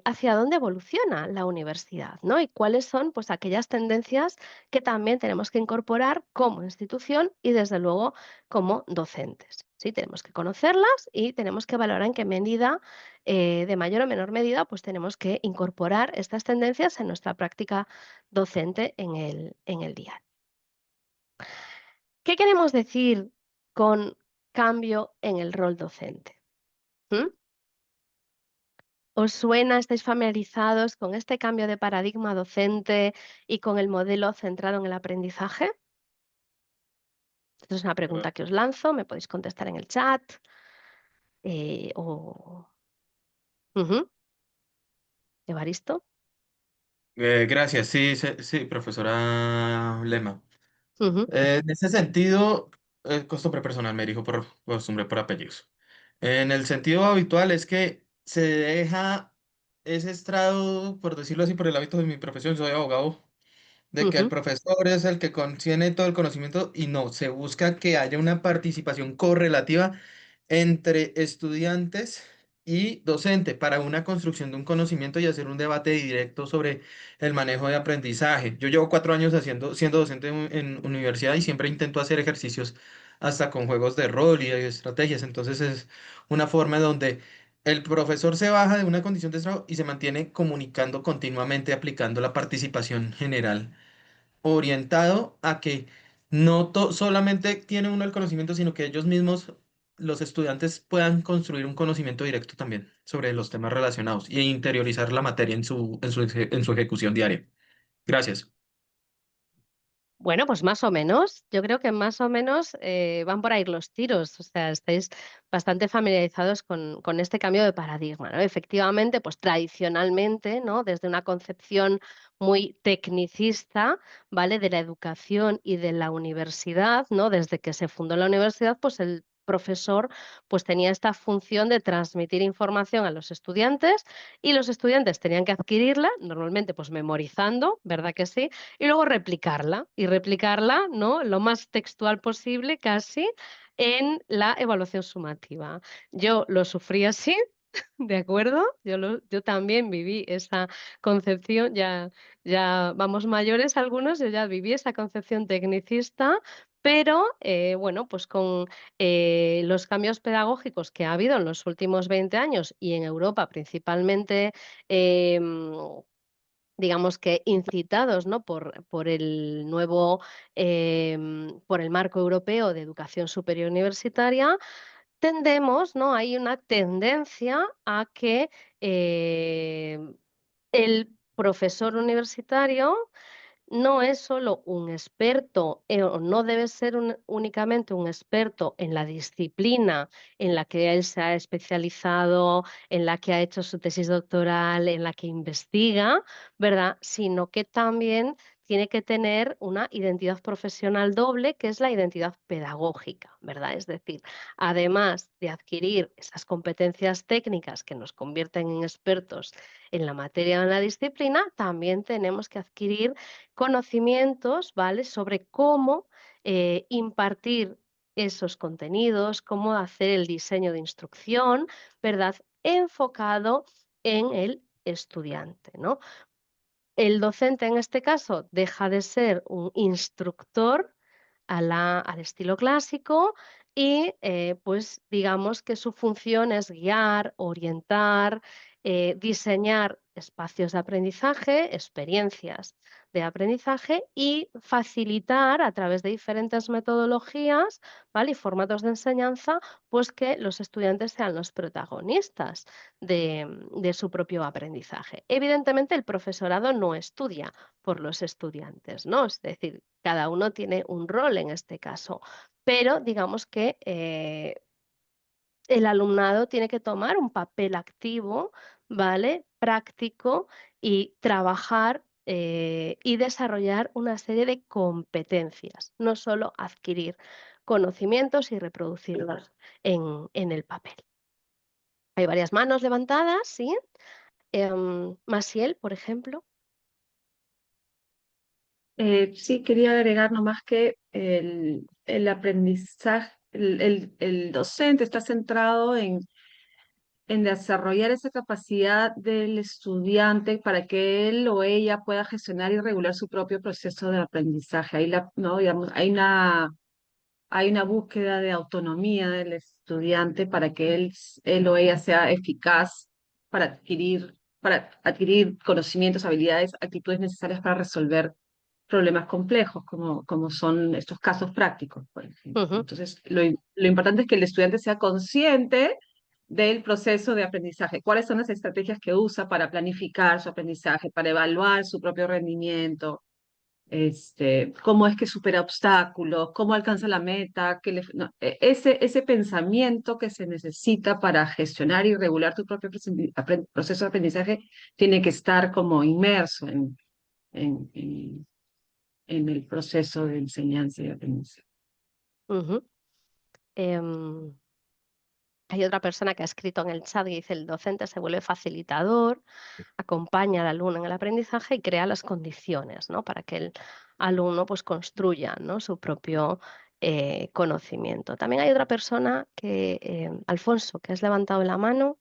hacia dónde evoluciona la universidad, ¿no? Y cuáles son pues, aquellas tendencias que también tenemos que incorporar como institución y desde luego como docentes. ¿Sí? Tenemos que conocerlas y tenemos que valorar en qué medida de mayor o menor medida, pues tenemos que incorporar estas tendencias en nuestra práctica docente en el día. ¿Qué queremos decir con cambio en el rol docente? ¿Mm? ¿Os suena, estáis familiarizados con este cambio de paradigma docente y con el modelo centrado en el aprendizaje? Esta es una Ah, pregunta que os lanzo, me podéis contestar en el chat. O... Ujú. Evaristo. Gracias, sí, sí, profesora Lema. Ujú, En ese sentido, costumbre personal, me dijo por costumbre por apellidos. En el sentido habitual es que se deja ese estrado, por decirlo así, por el hábito de mi profesión, soy abogado, de que el ujú. profesor es el que contiene todo el conocimiento y no, se busca que haya una participación correlativa entre estudiantes y docente para una construcción de un conocimiento y hacer un debate directo sobre el manejo de aprendizaje. Yo llevo 4 años siendo docente en universidad y siempre intento hacer ejercicios hasta con juegos de rol y de estrategias. Entonces es una forma donde el profesor se baja de una condición de estrado y se mantiene comunicando continuamente, aplicando la participación general orientado a que no solamente tiene uno el conocimiento, sino que ellos mismos, los estudiantes, puedan construir un conocimiento directo también sobre los temas relacionados e interiorizar la materia en su ejecución diaria. Gracias. Bueno, pues más o menos. Yo creo que más o menos van por ahí los tiros. O sea, estáis bastante familiarizados con este cambio de paradigma, ¿no? Efectivamente, pues tradicionalmente, ¿no? Desde una concepción muy tecnicista, ¿vale? De la educación y de la universidad, ¿no? Desde que se fundó la universidad, pues el profesor pues tenía esta función de transmitir información a los estudiantes y los estudiantes tenían que adquirirla, normalmente pues memorizando, ¿verdad que sí? Y luego replicarla y replicarla, ¿no? Lo más textual posible casi en la evaluación sumativa. Yo lo sufrí así, ¿de acuerdo? Yo también viví esa concepción, ya vamos mayores algunos, yo ya viví esa concepción tecnicista, pero bueno, pues con los cambios pedagógicos que ha habido en los últimos 20 años y en Europa principalmente, digamos que incitados, ¿no? por el nuevo, por el marco europeo de educación superior universitaria, tendemos, ¿no? Hay una tendencia a que el profesor universitario no es solo un experto, o no debe ser únicamente un experto en la disciplina en la que él se ha especializado, en la que ha hecho su tesis doctoral, en la que investiga, ¿verdad? Sino que también tiene que tener una identidad profesional doble, que es la identidad pedagógica, ¿verdad? Es decir, además de adquirir esas competencias técnicas que nos convierten en expertos en la materia o en la disciplina, también tenemos que adquirir conocimientos, ¿vale? Sobre cómo impartir esos contenidos, cómo hacer el diseño de instrucción, ¿verdad? Enfocado en el estudiante, ¿no? El docente en este caso deja de ser un instructor al estilo clásico y pues digamos que su función es guiar, orientar, diseñar espacios de aprendizaje, experiencias de aprendizaje y facilitar a través de diferentes metodologías, ¿vale? Y formatos de enseñanza, pues que los estudiantes sean los protagonistas de su propio aprendizaje. Evidentemente, el profesorado no estudia por los estudiantes, ¿no? Es decir, cada uno tiene un rol en este caso, pero digamos que el alumnado tiene que tomar un papel activo, ¿vale? Práctico y trabajar y desarrollar una serie de competencias, no solo adquirir conocimientos y reproducirlos en el papel. Hay varias manos levantadas, ¿sí? Maciel, por ejemplo. Sí, quería agregar nomás que el aprendizaje, el docente está centrado en desarrollar esa capacidad del estudiante para que él o ella pueda gestionar y regular su propio proceso de aprendizaje. ¿No? Digamos, hay una búsqueda de autonomía del estudiante para que él o ella sea eficaz para adquirir conocimientos, habilidades, actitudes necesarias para resolver problemas complejos, como son estos casos prácticos, por ejemplo. Ujú, Entonces, lo importante es que el estudiante sea consciente del proceso de aprendizaje, cuáles son las estrategias que usa para planificar su aprendizaje, para evaluar su propio rendimiento, cómo es que supera obstáculos, cómo alcanza la meta, ese pensamiento que se necesita para gestionar y regular tu propio proceso de aprendizaje tiene que estar como inmerso en, en, en el proceso de enseñanza y aprendizaje. ujú. Em, Hay otra persona que ha escrito en el chat y dice: el docente se vuelve facilitador, acompaña al alumno en el aprendizaje y crea las condiciones, ¿no? Para que el alumno pues construya, ¿no? Su propio conocimiento. También hay otra persona que, Alfonso, que has levantado la mano.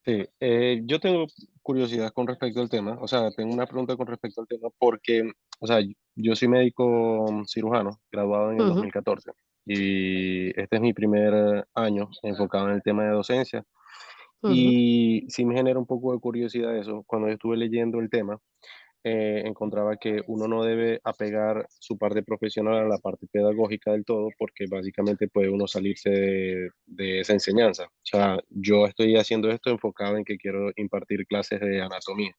Sí, yo tengo curiosidad con respecto al tema, o sea, tengo una pregunta con respecto al tema porque, o sea, yo soy médico cirujano, graduado en el Ujú, 2014 y este es mi primer año enfocado en el tema de docencia ujú, y sí me genera un poco de curiosidad eso. Cuando yo estuve leyendo el tema, encontraba que uno no debe apegar su parte profesional a la parte pedagógica del todo, porque básicamente puede uno salirse de esa enseñanza. O sea, yo estoy haciendo esto enfocado en que quiero impartir clases de anatomía,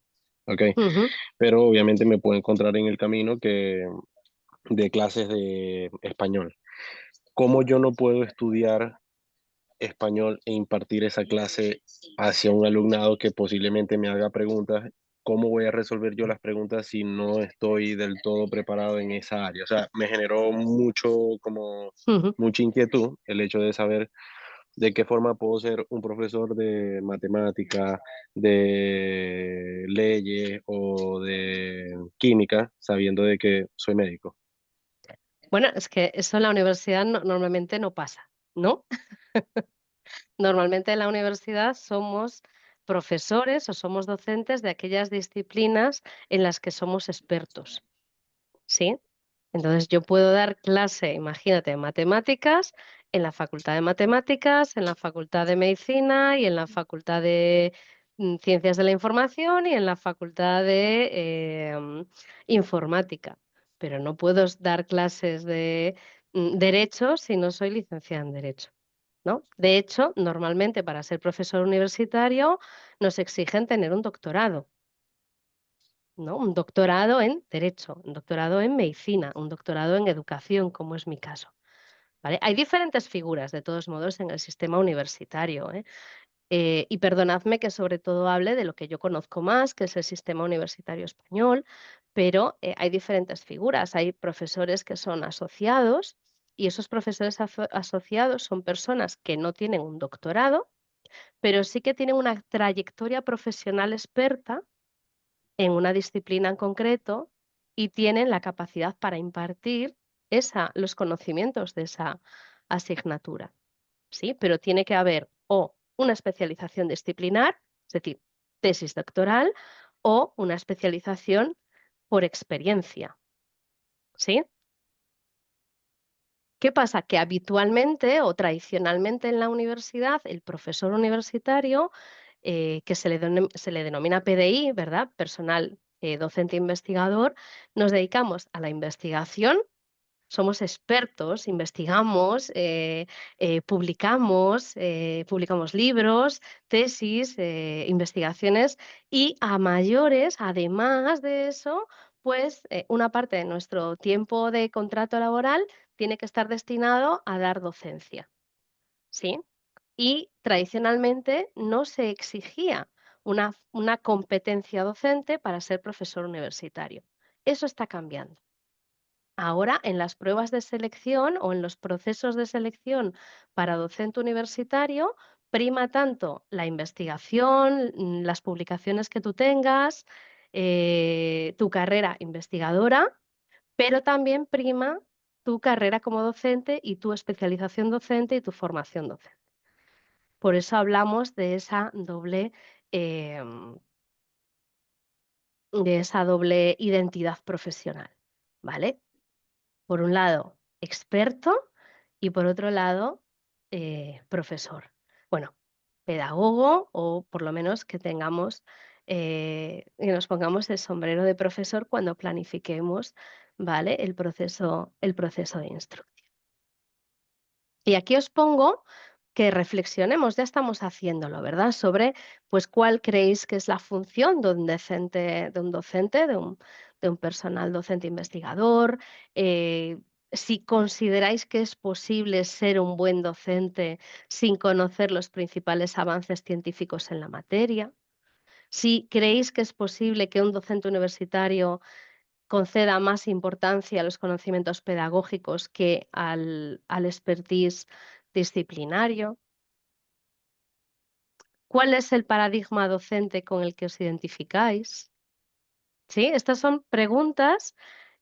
¿ok? ujú. Pero obviamente me puedo encontrar en el camino que de clases de español. ¿Cómo yo no puedo estudiar español e impartir esa clase hacia un alumnado que posiblemente me haga preguntas? ¿Cómo voy a resolver yo las preguntas si no estoy del todo preparado en esa área? O sea, me generó Ujú. mucha inquietud el hecho de saber de qué forma puedo ser un profesor de matemática, de leyes o de química, sabiendo de que soy médico. Bueno, es que eso en la universidad normalmente no pasa, ¿no? Normalmente en la universidad somos profesores o somos docentes de aquellas disciplinas en las que somos expertos, ¿sí? Entonces yo puedo dar clase, imagínate, de matemáticas en la facultad de matemáticas, en la facultad de medicina y en la facultad de Ciencias de la Información y en la Facultad de Informática, pero no puedo dar clases de Derecho si no soy licenciada en Derecho, ¿no? De hecho, normalmente para ser profesor universitario nos exigen tener un doctorado, ¿no? Un doctorado en Derecho, un doctorado en Medicina, un doctorado en Educación, como es mi caso, ¿vale? Hay diferentes figuras, de todos modos, en el sistema universitario, ¿eh? Y perdonadme que sobre todo hable de lo que yo conozco más, que es el sistema universitario español, pero hay diferentes figuras. Hay profesores que son asociados y esos profesores asociados son personas que no tienen un doctorado, pero sí que tienen una trayectoria profesional experta en una disciplina en concreto y tienen la capacidad para impartir los conocimientos de esa asignatura. ¿Sí? Pero tiene que haber o una especialización disciplinar, es decir, tesis doctoral, o una especialización por experiencia, ¿sí? ¿Qué pasa? Que habitualmente o tradicionalmente en la universidad, el profesor universitario, que se le denomina PDI, ¿verdad? Personal docente investigador, nos dedicamos a la investigación. Somos expertos, investigamos, publicamos libros, tesis, investigaciones y a mayores, además de eso, pues una parte de nuestro tiempo de contrato laboral tiene que estar destinado a dar docencia, ¿sí? Y tradicionalmente no se exigía una competencia docente para ser profesor universitario. Eso está cambiando. Ahora, en las pruebas de selección o en los procesos de selección para docente universitario, prima tanto la investigación, las publicaciones que tú tengas, tu carrera investigadora, pero también prima tu carrera como docente y tu especialización docente y tu formación docente. Por eso hablamos em, de esa doble identidad profesional, ¿vale? Por un lado, experto y por otro lado, profesor. Bueno, pedagogo o por lo menos que tengamos, que nos pongamos el sombrero de profesor cuando planifiquemos, ¿vale? El proceso de instrucción. Y aquí os pongo que reflexionemos, ya estamos haciéndolo, ¿verdad? Sobre, pues, cuál creéis que es la función de un personal docente investigador, si consideráis que es posible ser un buen docente sin conocer los principales avances científicos en la materia, si creéis que es posible que un docente universitario conceda más importancia a los conocimientos pedagógicos que al expertise disciplinario. ¿Cuál es el paradigma docente con el que os identificáis? ¿Sí? Estas son preguntas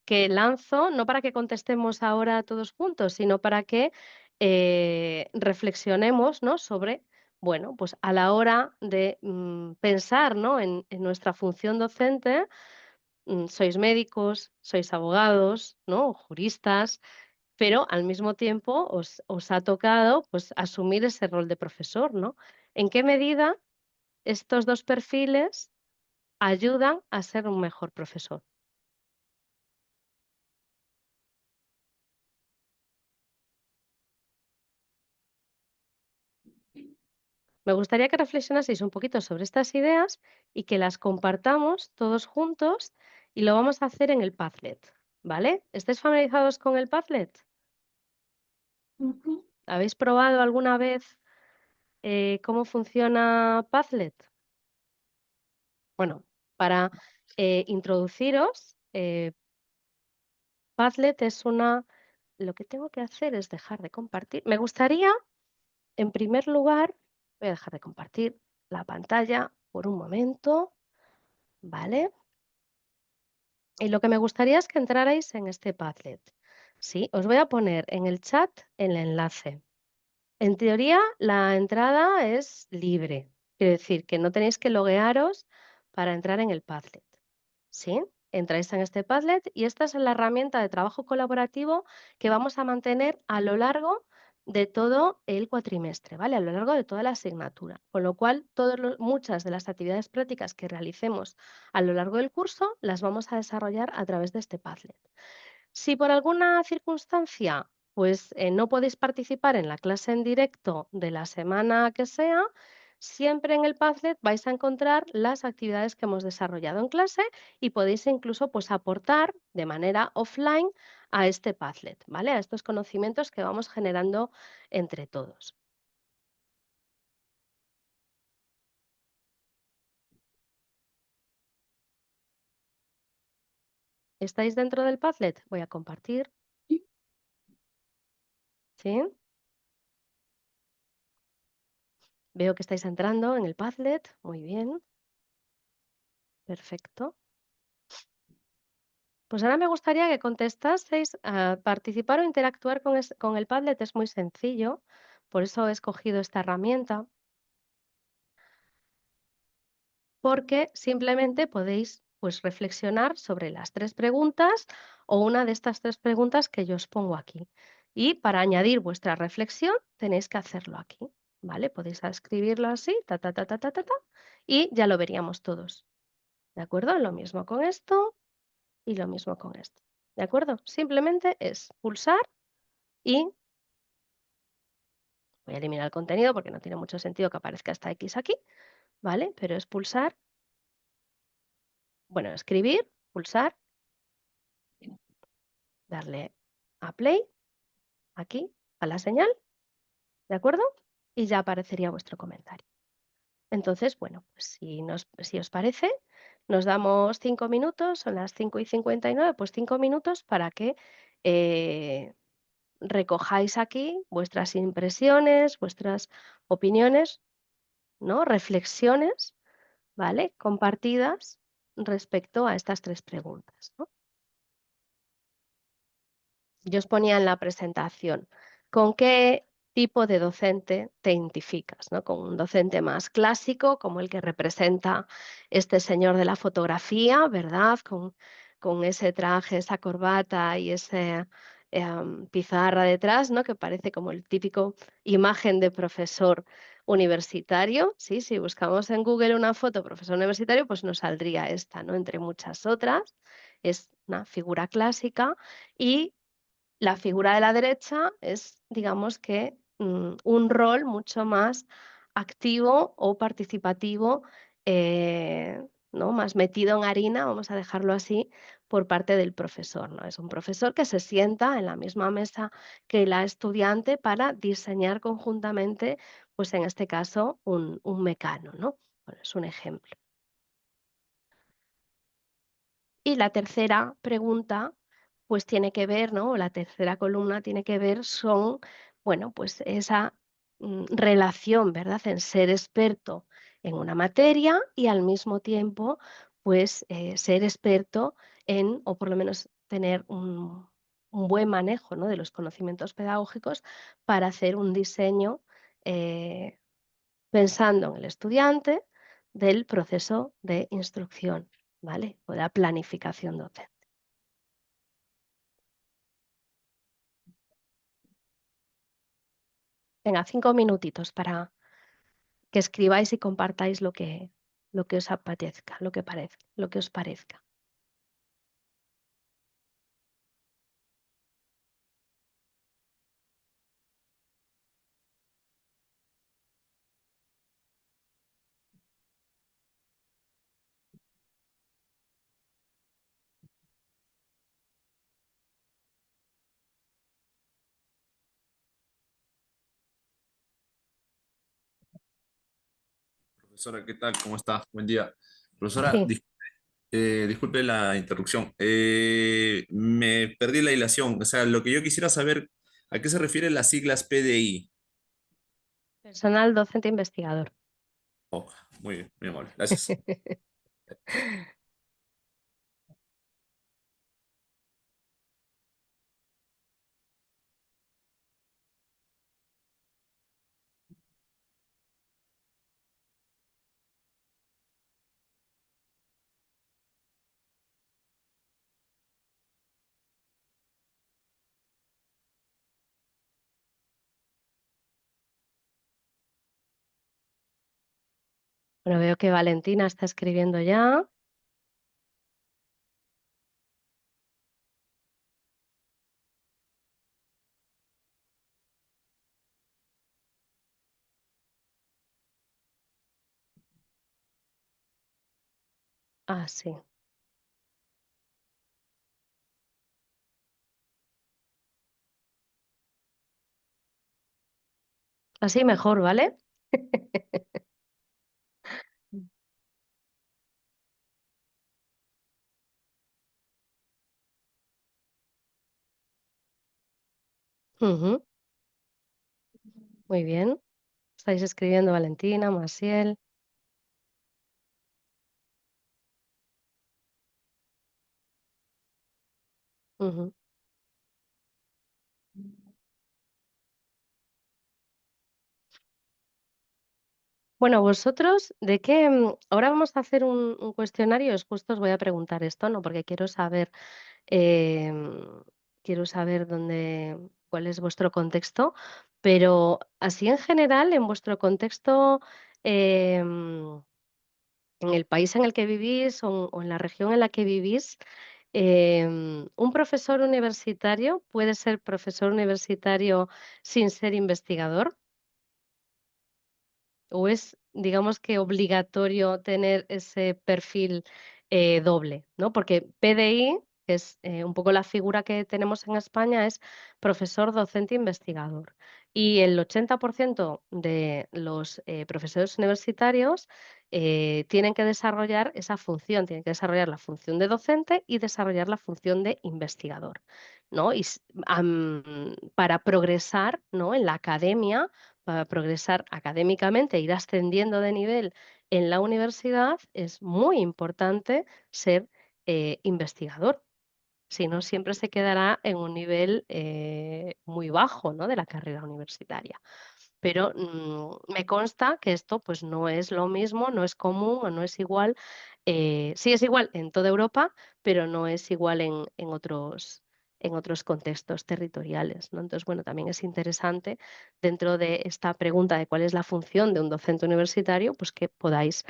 que lanzo, no para que contestemos ahora todos juntos, sino para que reflexionemos, ¿no? Sobre, bueno, pues a la hora de pensar, ¿no? en nuestra función docente, sois médicos, sois abogados, ¿no? O juristas, pero al mismo tiempo os ha tocado, pues, asumir ese rol de profesor, ¿no? ¿En qué medida estos 2 perfiles ayudan a ser un mejor profesor? Me gustaría que reflexionaseis un poquito sobre estas ideas y que las compartamos todos juntos y lo vamos a hacer en el Padlet, ¿vale? ¿Estáis familiarizados con el Padlet? Ujú. ¿Habéis probado alguna vez, cómo funciona Padlet? Bueno, para, introduciros, Padlet es una lo que tengo que hacer es dejar de compartir. Me gustaría, en primer lugar, voy a dejar de compartir la pantalla por un momento, ¿vale? Y lo que me gustaría es que entrarais en este Padlet, ¿sí? Os voy a poner en el chat el enlace. En teoría, la entrada es libre, quiere decir que no tenéis que loguearos para entrar en el Padlet, ¿sí? Entráis en este Padlet y esta es la herramienta de trabajo colaborativo que vamos a mantener a lo largo de todo el cuatrimestre, ¿vale? A lo largo de toda la asignatura. Con lo cual, muchas de las actividades prácticas que realicemos a lo largo del curso las vamos a desarrollar a través de este Padlet. Si por alguna circunstancia, pues no podéis participar en la clase en directo de la semana que sea, siempre en el Padlet vais a encontrar las actividades que hemos desarrollado en clase y podéis incluso pues, aportar de manera offline a este Padlet, ¿vale? A estos conocimientos que vamos generando entre todos. ¿Estáis dentro del Padlet? Voy a compartir. ¿Sí? Veo que estáis entrando en el Padlet. Muy bien. Perfecto. Pues ahora me gustaría que contestaseis, participar o interactuar con el Padlet es muy sencillo, por eso he escogido esta herramienta, porque simplemente podéis pues, reflexionar sobre las 3 preguntas o una de estas 3 preguntas que yo os pongo aquí. Y para añadir vuestra reflexión tenéis que hacerlo aquí, ¿vale? Podéis escribirlo así, ta, ta, ta, ta, ta, ta, ta, y ya lo veríamos todos, ¿de acuerdo? Lo mismo con esto y lo mismo con esto, ¿de acuerdo? Simplemente es pulsar y voy a eliminar el contenido porque no tiene mucho sentido que aparezca esta X aquí, ¿vale? Pero es pulsar, bueno, escribir, pulsar, darle a play, aquí, a la señal, ¿de acuerdo? Y ya aparecería vuestro comentario. Entonces, bueno, pues si os parece, nos damos 5 minutos, son las 5:59, pues 5 minutos para que recojáis aquí vuestras impresiones, vuestras opiniones, ¿no? Reflexiones, ¿vale? Compartidas respecto a estas 3 preguntas, ¿no? Yo os ponía en la presentación, ¿con qué tipo de docente te identificas, ¿no? ¿Con un docente más clásico, como el que representa este señor de la fotografía, verdad? Con ese traje, esa corbata y ese, pizarra detrás, ¿no? Que parece como el típico imagen de profesor universitario, ¿sí? Si buscamos en Google una foto profesor universitario, pues nos saldría esta, ¿no? Entre muchas otras. Es una figura clásica y la figura de la derecha es, digamos que, un rol mucho más activo o participativo, ¿no? Más metido en harina, vamos a dejarlo así, por parte del profesor, ¿no? Es un profesor que se sienta en la misma mesa que la estudiante para diseñar conjuntamente, pues en este caso, un mecano, ¿no? Bueno, es un ejemplo. Y la tercera pregunta, pues tiene que ver, ¿no? La tercera columna tiene que ver son, bueno, pues esa relación, ¿verdad? En ser experto en una materia y al mismo tiempo, pues ser experto en, o por lo menos tener un buen manejo, ¿no? De los conocimientos pedagógicos para hacer un diseño eh, pensando en el estudiante del proceso de instrucción, ¿vale? O de la planificación docente. Venga, 5 minutitos para que escribáis y compartáis lo que os apetezca, lo que os parezca. Profesora, ¿qué tal? ¿Cómo está? Buen día. Profesora, Sí, disculpe la interrupción. Me perdí la hilación. O sea, lo que yo quisiera saber, ¿a qué se refieren las siglas PDI? personal docente investigador. Oh, muy bien, muy amable. Gracias. Bueno, veo que Valentina está escribiendo ya. Ah, sí. Así mejor, ¿vale? Ujú, muy bien. Estáis escribiendo Valentina, Maciel. Ujú. Bueno, vosotros, ¿de qué? Ahora vamos a hacer un cuestionario, justo os voy a preguntar esto, ¿no? Porque em, quiero saber cuál es vuestro contexto, pero así en general, en vuestro contexto, em, en el país en el que vivís o en la región en la que vivís, ¿un profesor universitario puede ser profesor universitario sin ser investigador? ¿O es, digamos que obligatorio tener ese perfil, doble, no? Porque PDI, que es, un poco la figura que tenemos en España, es profesor docente investigador. Y el 80% de los, profesores universitarios, tienen que desarrollar esa función, tienen que desarrollar la función de docente y desarrollar la función de investigador, ¿no? Para progresar, ¿no? En la academia, para progresar académicamente, ir ascendiendo de nivel en la universidad, es muy importante ser, investigador. Si no, siempre se quedará en un nivel, muy bajo, ¿no? De la carrera universitaria. Pero, me consta que esto, pues, no es lo mismo, no es común o no es igual, sí es igual en toda Europa, pero no es igual en otros contextos territoriales, ¿no? Entonces, bueno, también es interesante dentro de esta pregunta de cuál es la función de un docente universitario, pues, que podáis,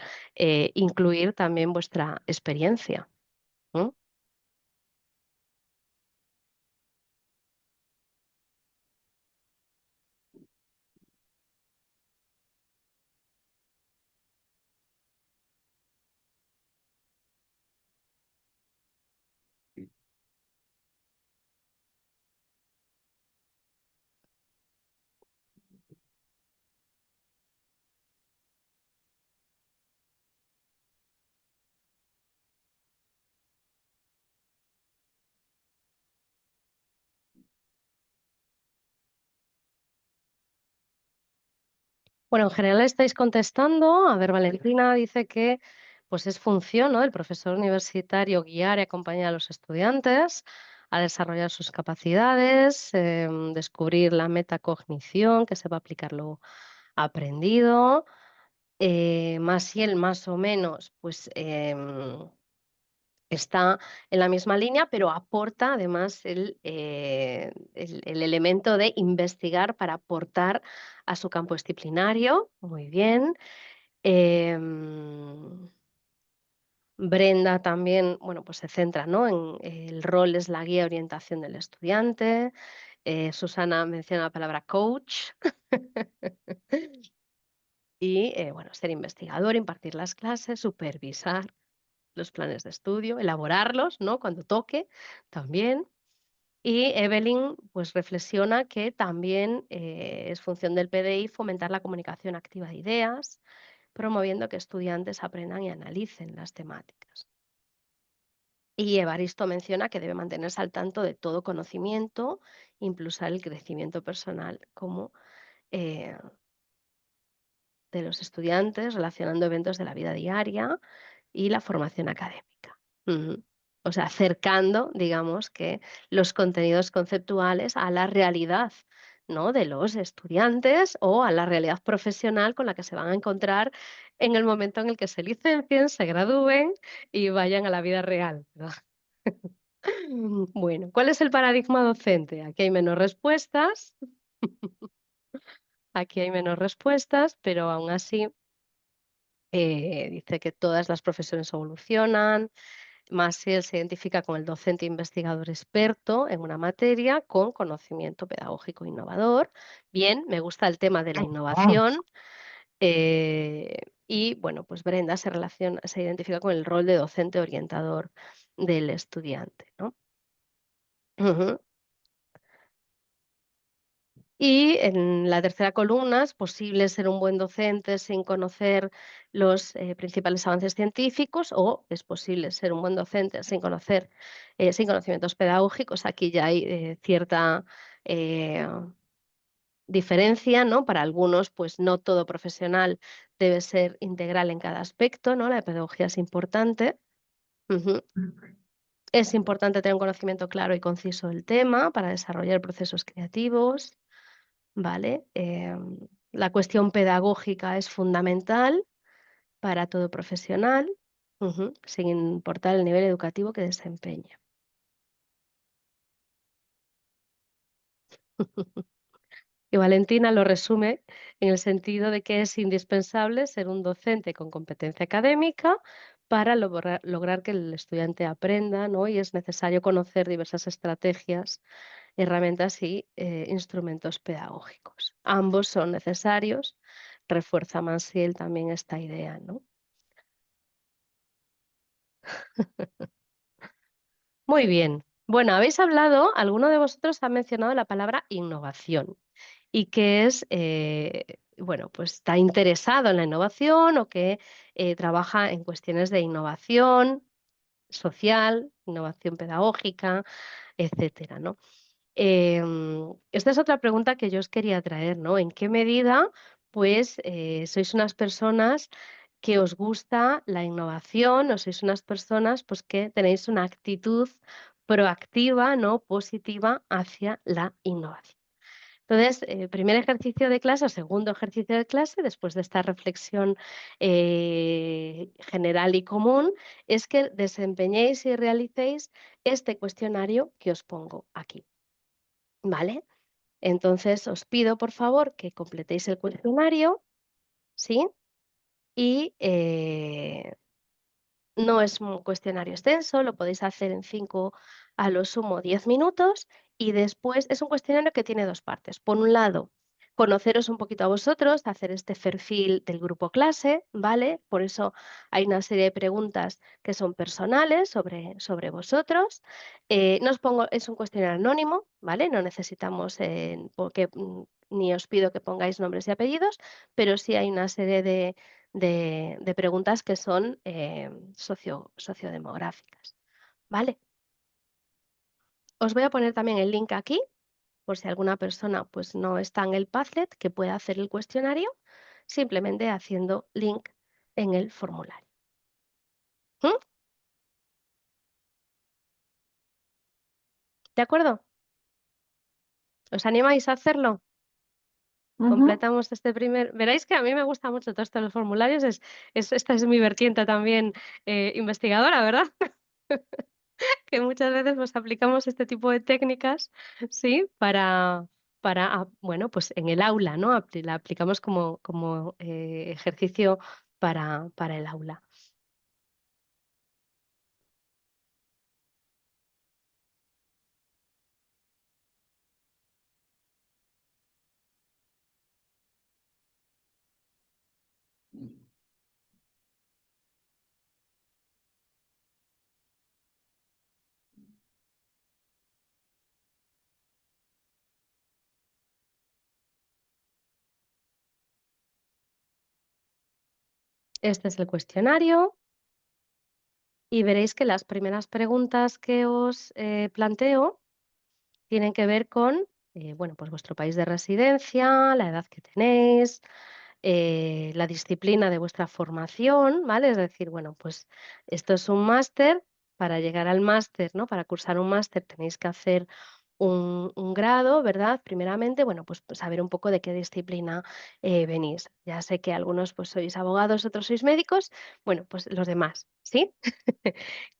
incluir también vuestra experiencia, ¿no? Bueno, en general estáis contestando. A ver, Valentina dice que pues es función, ¿no?, del profesor universitario guiar y acompañar a los estudiantes a desarrollar sus capacidades, descubrir la metacognición, que sepa aplicar lo aprendido. Maciel, más o menos, pues está en la misma línea, pero aporta además el elemento de investigar para aportar a su campo disciplinario. Muy bien. Em, Brenda también, bueno, pues se centra, ¿no?, en el rol es la guía y orientación del estudiante. Susana menciona la palabra coach. Y, bueno, ser investigador, impartir las clases, supervisar los planes de estudio, elaborarlos, ¿no?, cuando toque, también. Y Evelyn, pues, reflexiona que también, es función del PDI fomentar la comunicación activa de ideas, promoviendo que estudiantes aprendan y analicen las temáticas. Y Evaristo menciona que debe mantenerse al tanto de todo conocimiento, impulsar el crecimiento personal como, eh, de los estudiantes, relacionando eventos de la vida diaria y la formación académica. Ujú. O sea, acercando, digamos, que los contenidos conceptuales a la realidad, ¿no?, de los estudiantes o a la realidad profesional con la que se van a encontrar en el momento en el que se licencien, se gradúen y vayan a la vida real, ¿verdad? Bueno, ¿cuál es el paradigma docente? Aquí hay menos respuestas, aquí hay menos respuestas, pero aún así Dice que todas las profesiones evolucionan. Massiel se identifica con el docente investigador experto en una materia con conocimiento pedagógico innovador. Bien, me gusta el tema de la innovación. Y bueno, pues Brenda se identifica con el rol de docente orientador del estudiante, ¿no? Ujú. Y en la tercera columna es posible ser un buen docente sin conocer los principales avances científicos, o es posible ser un buen docente sin conocimientos pedagógicos. Aquí ya hay cierta eh, diferencia, ¿no? Para algunos, pues no todo profesional debe ser integral en cada aspecto, ¿no? La pedagogía es importante. Ujú. Es importante tener un conocimiento claro y conciso del tema para desarrollar procesos creativos. ¿Vale? La cuestión pedagógica es fundamental para todo profesional, sin importar el nivel educativo que desempeñe. Y Valentina lo resume en el sentido de que es indispensable ser un docente con competencia académica para lograr que el estudiante aprenda, ¿no? Y es necesario conocer diversas estrategias, herramientas y instrumentos pedagógicos. Ambos son necesarios. Refuerza Massiel también esta idea, ¿no? Muy bien. Bueno, habéis hablado, alguno de vosotros ha mencionado la palabra innovación y que es, bueno, pues está interesado en la innovación o que trabaja en cuestiones de innovación social, innovación pedagógica, etcétera, ¿no? Esta es otra pregunta que yo os quería traer, ¿no? ¿En qué medida, pues, sois unas personas que os gusta la innovación o sois unas personas, pues, que tenéis una actitud proactiva, ¿no? Positiva hacia la innovación? Entonces, primer ejercicio de clase o segundo ejercicio de clase, después de esta reflexión general y común, es que desempeñéis y realicéis este cuestionario que os pongo aquí. ¿Vale? Entonces os pido, por favor, que completéis el cuestionario, ¿sí? Y no es un cuestionario extenso, lo podéis hacer en 5, a lo sumo 10 minutos, y después es un cuestionario que tiene dos partes. Por un lado, conoceros un poquito a vosotros, hacer este perfil del grupo clase, ¿vale? Por eso hay una serie de preguntas que son personales sobre vosotros. No os pongo, es un cuestionario anónimo, ¿vale? No necesitamos, ni os pido que pongáis nombres y apellidos, pero sí hay una serie de preguntas que son sociodemográficas, ¿vale? Os voy a poner también el link aquí, por si alguna persona pues, no está en el Padlet, que pueda hacer el cuestionario, simplemente haciendo link en el formulario. ¿Mm? ¿De acuerdo? ¿Os animáis a hacerlo? Ujú. Completamos este primer. Veréis que a mí me gusta mucho todo esto de los formularios. Esta es mi vertiente también investigadora, ¿verdad? Que muchas veces pues aplicamos este tipo de técnicas, ¿sí? Bueno, pues en el aula, ¿no? La aplicamos como ejercicio para el aula. Este es el cuestionario y veréis que las primeras preguntas que os planteo tienen que ver con, bueno, pues vuestro país de residencia, la edad que tenéis, la disciplina de vuestra formación, ¿vale? Es decir, bueno, pues esto es un máster. Para llegar al máster, ¿no? Para cursar un máster tenéis que hacer un grado, ¿verdad? Primeramente, bueno, pues saber un poco de qué disciplina venís. Ya sé que algunos pues sois abogados, otros sois médicos, bueno, pues los demás, ¿sí?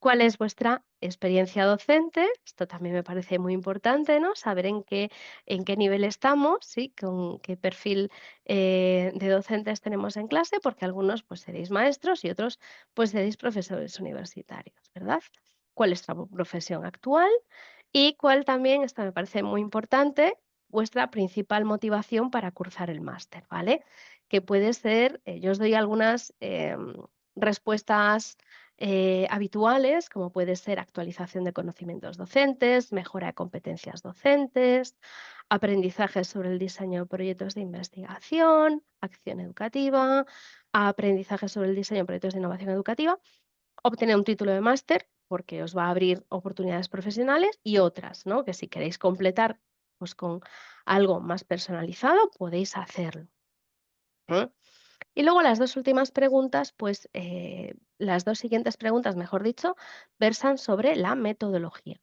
¿Cuál es vuestra experiencia docente? Esto también me parece muy importante, ¿no? Saber en qué nivel estamos, ¿sí? Con qué perfil de docentes tenemos en clase, porque algunos pues seréis maestros y otros pues seréis profesores universitarios, ¿verdad? ¿Cuál es vuestra profesión actual? Y cuál también, esto me parece muy importante, vuestra principal motivación para cursar el máster, ¿vale? Que puede ser, yo os doy algunas respuestas habituales, como puede ser actualización de conocimientos docentes, mejora de competencias docentes, aprendizaje sobre el diseño de proyectos de investigación, acción educativa, aprendizaje sobre el diseño de proyectos de innovación educativa, obtener un título de máster, porque os va a abrir oportunidades profesionales y otras, ¿no? Que si queréis completar pues, con algo más personalizado, podéis hacerlo. ¿Eh? Y luego las dos últimas preguntas, pues las dos siguientes preguntas, mejor dicho, versan sobre la metodología,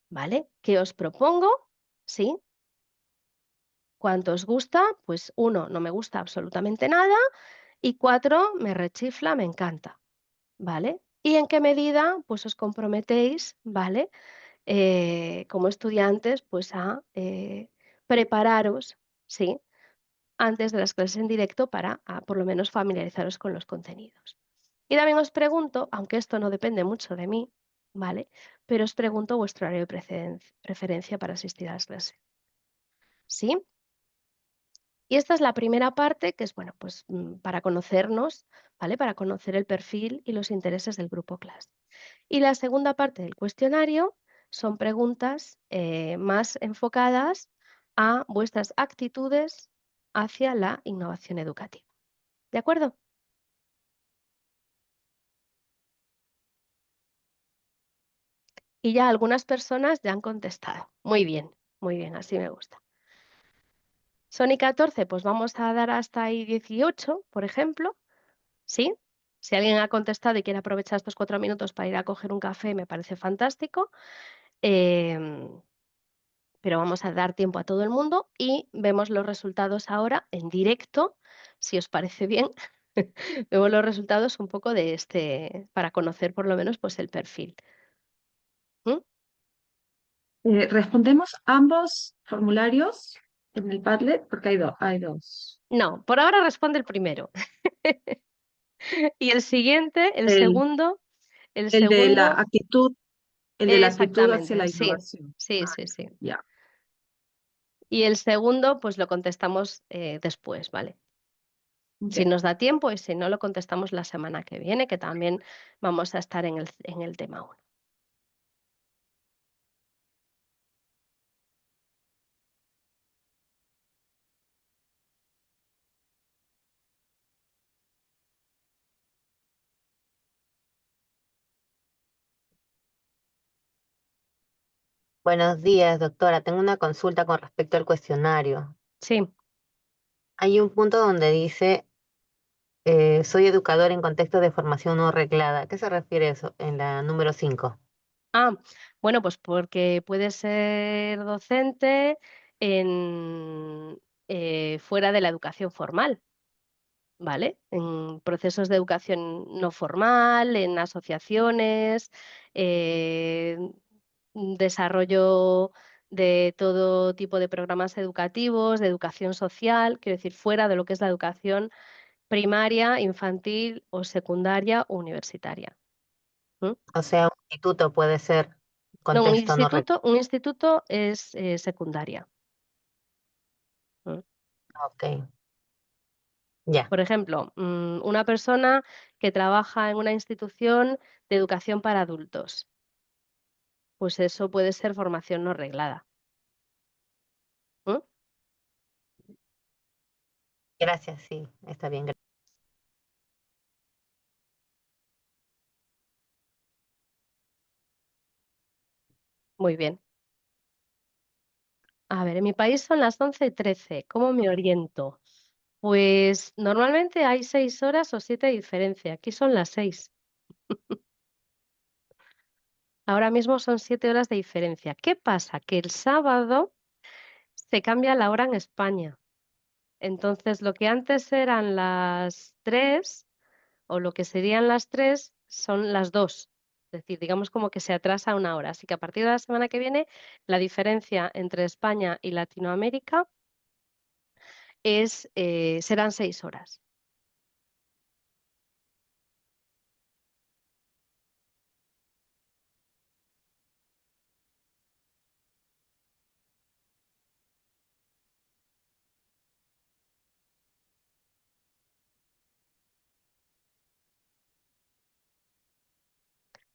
¿vale? ¿Qué os propongo? ¿Sí? ¿Cuánto os gusta? Pues 1, no me gusta absolutamente nada y 4, me rechifla, me encanta, ¿vale? ¿Y en qué medida pues os comprometéis, ¿vale? Como estudiantes, pues a prepararos, ¿sí? Antes de las clases en directo para, por lo menos, familiarizaros con los contenidos. Y también os pregunto, aunque esto no depende mucho de mí, ¿vale? Pero os pregunto vuestro horario de preferencia para asistir a las clases. ¿Sí? Y esta es la primera parte, que es, bueno, pues para conocernos, ¿vale? Para conocer el perfil y los intereses del grupo clase. Y la segunda parte del cuestionario son preguntas más enfocadas a vuestras actitudes hacia la innovación educativa. ¿De acuerdo? Y ya algunas personas ya han contestado. Muy bien, así me gusta. Son y 14, pues vamos a dar hasta ahí 18, por ejemplo. ¿Sí? Si alguien ha contestado y quiere aprovechar estos 4 minutos para ir a coger un café, me parece fantástico. Em, pero vamos a dar tiempo a todo el mundo y vemos los resultados ahora en directo, si os parece bien. Vemos los resultados un poco de este, para conocer por lo menos pues el perfil. ¿Mm? ¿Respondemos ambos formularios en el Padlet? Porque hay dos. No, por ahora responde el primero. Y el siguiente, El, el el de la segundo, actitud, el de la actitud hacia exactamente, la sí, innovación. sí, sí, sí. Ya, Y el segundo, pues lo contestamos después, ¿vale? Si ok. nos da tiempo y si no, lo contestamos la semana que viene, que también vamos a estar en el tema 1. Buenos días, doctora. Tengo una consulta con respecto al cuestionario. Sí. Hay un punto donde dice, soy educador en contexto de formación no reglada. ¿A qué se refiere eso en la número 5? Ah, bueno, pues porque puede ser docente en, fuera de la educación formal, ¿vale? En procesos de educación no formal, en asociaciones, desarrollo de todo tipo de programas educativos, de educación social, quiero decir, fuera de lo que es la educación primaria, infantil o secundaria o universitaria. ¿Mm? O sea, un instituto puede ser No, contexto no reglado. un instituto es secundaria. ¿Mm? Ok, ya. Por ejemplo, una persona que trabaja en una institución de educación para adultos, pues eso puede ser formación no reglada. ¿Mm? Gracias, sí, está bien. Muy bien. A ver, en mi país son las 11:13. ¿Cómo me oriento? Pues normalmente hay 6 horas o 7 de diferencia. Aquí son las 6. Ahora mismo son 7 horas de diferencia. ¿Qué pasa? Que el sábado se cambia la hora en España. Entonces, lo que antes eran las 3 o lo que serían las 3 son las 2. Es decir, digamos como que se atrasa una hora. Así que a partir de la semana que viene, la diferencia entre España y Latinoamérica serán 6 horas.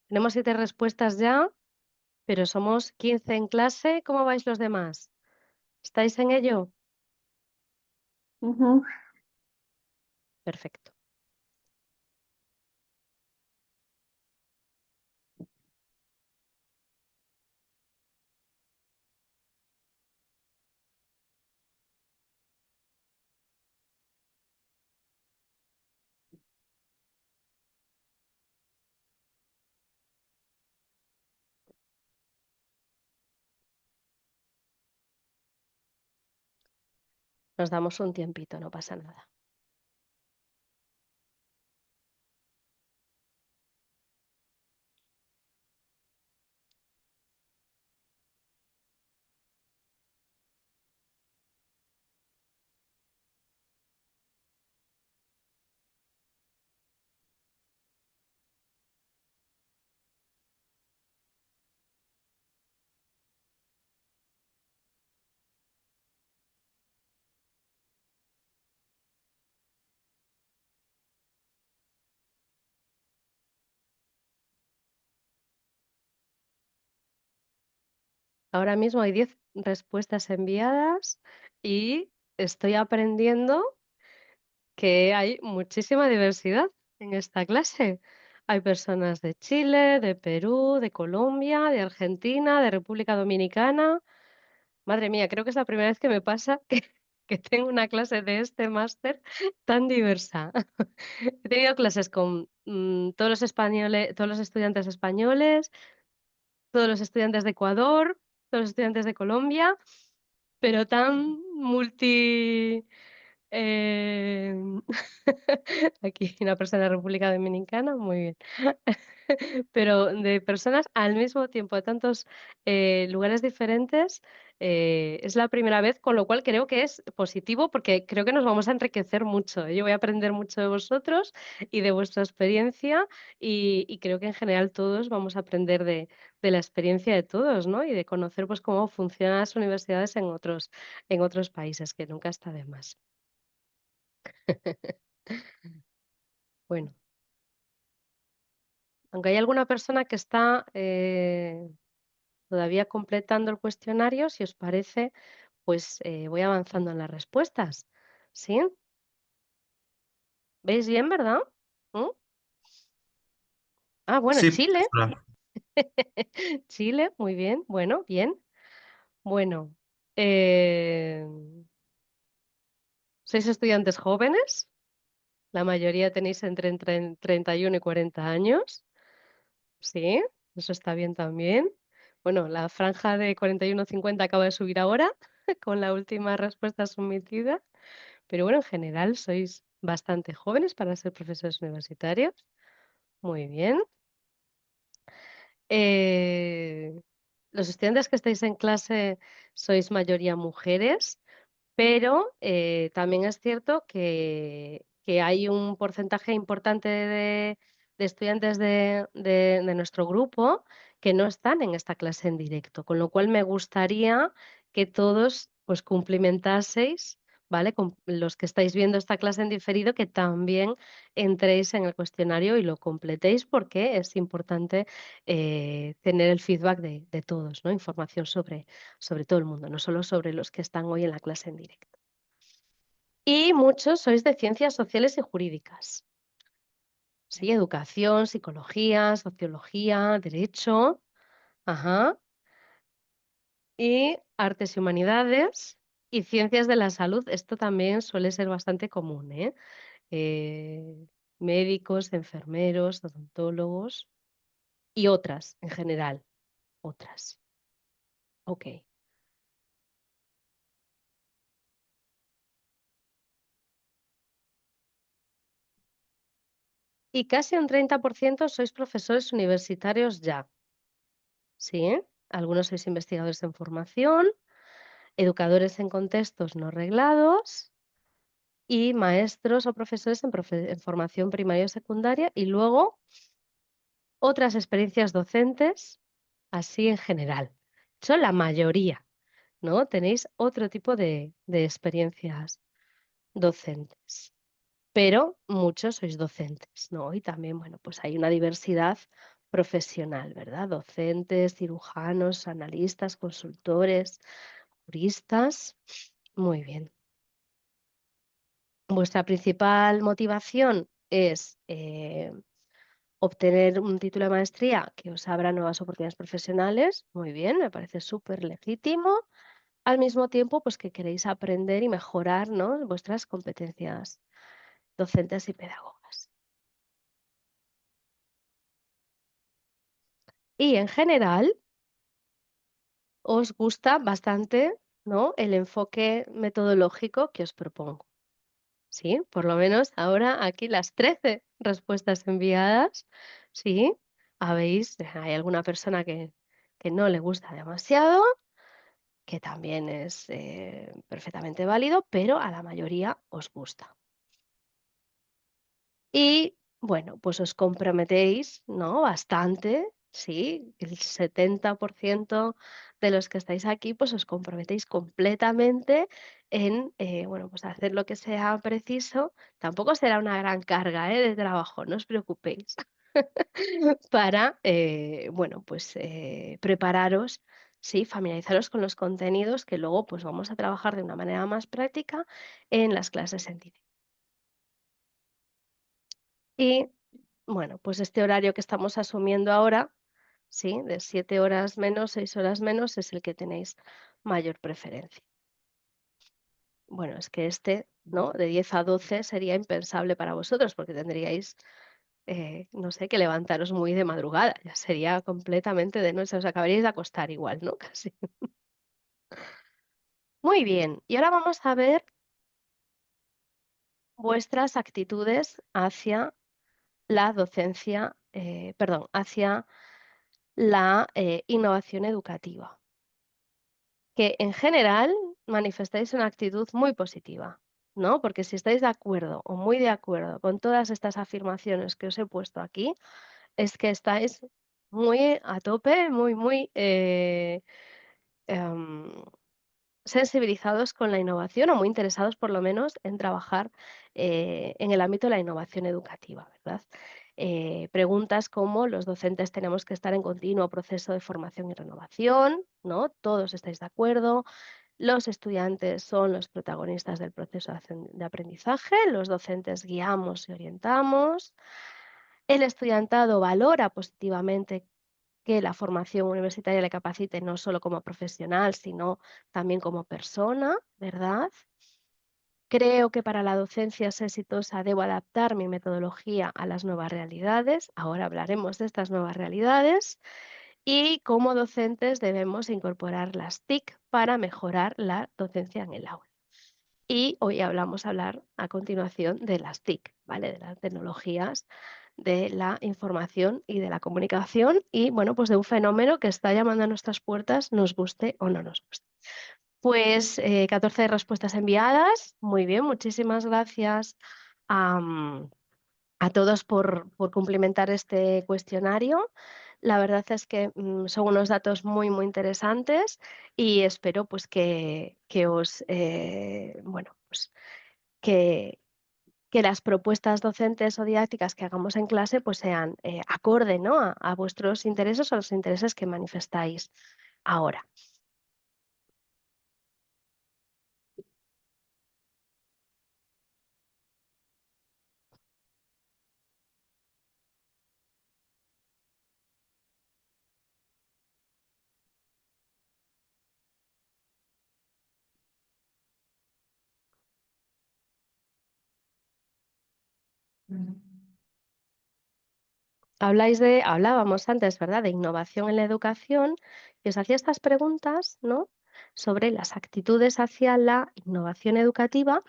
Tenemos 7 respuestas ya, pero somos 15 en clase. ¿Cómo vais los demás? ¿Estáis en ello? Ujú. Perfecto. Nos damos un tiempito, no pasa nada. Ahora mismo hay 10 respuestas enviadas y estoy aprendiendo que hay muchísima diversidad en esta clase. Hay personas de Chile, de Perú, de Colombia, de Argentina, de República Dominicana. Madre mía, creo que es la primera vez que me pasa que tengo una clase de este máster tan diversa. He tenido clases con todos los españoles, todos los estudiantes españoles, todos los estudiantes de Ecuador, todos los estudiantes de Colombia, pero tan em, aquí una persona de República Dominicana, muy bien. Pero de personas al mismo tiempo, de tantos, lugares diferentes, es la primera vez, con lo cual creo que es positivo, porque creo que nos vamos a enriquecer mucho, ¿eh? Yo voy a aprender mucho de vosotros y de vuestra experiencia, y creo que en general todos vamos a aprender de la experiencia de todos, ¿no? Y de conocer, pues, cómo funcionan las universidades en otros países, que nunca está de más. Bueno, aunque hay alguna persona que está, todavía completando el cuestionario, si os parece, pues, voy avanzando en las respuestas, ¿sí? ¿Veis bien, verdad? ¿Mm? Ah, bueno, Sí, Chile. profesora. Chile, muy bien, bueno, bien. Bueno, em, ¿sois estudiantes jóvenes? La mayoría tenéis entre 31 y 40 años, ¿sí? Eso está bien también. Bueno, la franja de 41-50 acaba de subir ahora con la última respuesta sometida, pero bueno, en general sois bastante jóvenes para ser profesores universitarios. Muy bien. Eh, los estudiantes que estáis en clase sois mayoría mujeres. Pero, también es cierto que hay un porcentaje importante de estudiantes de nuestro grupo que no están en esta clase en directo, con lo cual me gustaría que todos, pues, cumplimentaseis, ¿vale? Con los que estáis viendo esta clase en diferido, que también entréis en el cuestionario y lo completéis, porque es importante, tener el feedback de todos, ¿no? Información sobre todo el mundo, no solo sobre los que están hoy en la clase en directo. Y muchos sois de ciencias sociales y jurídicas. Sí, educación, psicología, sociología, derecho, ajá, y artes y humanidades y ciencias de la salud. Esto también suele ser bastante común, ¿eh? Eh, médicos, enfermeros, odontólogos. y otras en general, otras. Ok. Y casi un 30% sois profesores universitarios ya, ¿sí? Algunos sois investigadores en formación, educadores en contextos no reglados y maestros o profesores en formación primaria o secundaria, y luego otras experiencias docentes, así en general. Son la mayoría, ¿no? Tenéis otro tipo de experiencias docentes, pero muchos sois docentes, ¿no? Y también, bueno, pues hay una diversidad profesional, ¿verdad? Docentes, cirujanos, analistas, consultores, juristas. Muy bien. Vuestra principal motivación es obtener un título de maestría que os abra nuevas oportunidades profesionales. Muy bien, me parece súper legítimo. Al mismo tiempo, pues que queréis aprender y mejorar, ¿no? Vuestras competencias docentes y pedagogas. Y en general, os gusta bastante, ¿no? El enfoque metodológico que os propongo. Sí, por lo menos ahora aquí las 13 respuestas enviadas, sí, hay alguna persona que no le gusta demasiado, que también es perfectamente válido, pero a la mayoría os gusta. Y bueno, pues os comprometéis, ¿no? Bastante, sí, el 70% de los que estáis aquí, pues os comprometéis completamente en, bueno, pues hacer lo que sea preciso. Tampoco será una gran carga, de trabajo, no os preocupéis, para, bueno, pues prepararos, sí, familiarizaros con los contenidos que luego pues vamos a trabajar de una manera más práctica en las clases en directo. Y bueno, pues este horario que estamos asumiendo ahora, sí, de 7 horas menos, 6 horas menos, es el que tenéis mayor preferencia. Bueno, es que este, ¿no? De 10 a 12 sería impensable para vosotros porque tendríais, no sé, que levantaros muy de madrugada. Ya sería completamente de noche, os acabaríais de acostar igual, ¿no? Casi. Muy bien, y ahora vamos a ver vuestras actitudes hacia la docencia, perdón, hacia la innovación educativa, que en general manifestáis una actitud muy positiva, ¿no? Porque si estáis de acuerdo o muy de acuerdo con todas estas afirmaciones que os he puesto aquí, es que estáis muy a tope, muy em, sensibilizados con la innovación o muy interesados por lo menos en trabajar en el ámbito de la innovación educativa, ¿verdad? Preguntas como los docentes tenemos que estar en continuo proceso de formación y renovación, ¿no? Todos estáis de acuerdo. Los estudiantes son los protagonistas del proceso de aprendizaje, los docentes guiamos y orientamos. El estudiantado valora positivamente que la formación universitaria le capacite no solo como profesional, sino también como persona, ¿verdad? Creo que para la docencia exitosa debo adaptar mi metodología a las nuevas realidades. Ahora hablaremos de estas nuevas realidades. Y como docentes debemos incorporar las TIC para mejorar la docencia en el aula. Y hoy hablar a continuación de las TIC, ¿vale? De las tecnologías de la información y de la comunicación y, bueno, pues de un fenómeno que está llamando a nuestras puertas, nos guste o no nos guste. Pues 14 respuestas enviadas. Muy bien, muchísimas gracias a, a todos por cumplimentar este cuestionario. La verdad es que son unos datos muy interesantes y espero pues que os, bueno, pues que, que las propuestas docentes o didácticas que hagamos en clase pues sean acorde, ¿no? a vuestros intereses o a los intereses que manifestáis ahora. hablábamos antes, ¿verdad?, de innovación en la educación, y os hacía estas preguntas, ¿no?, sobre las actitudes hacia la innovación educativa,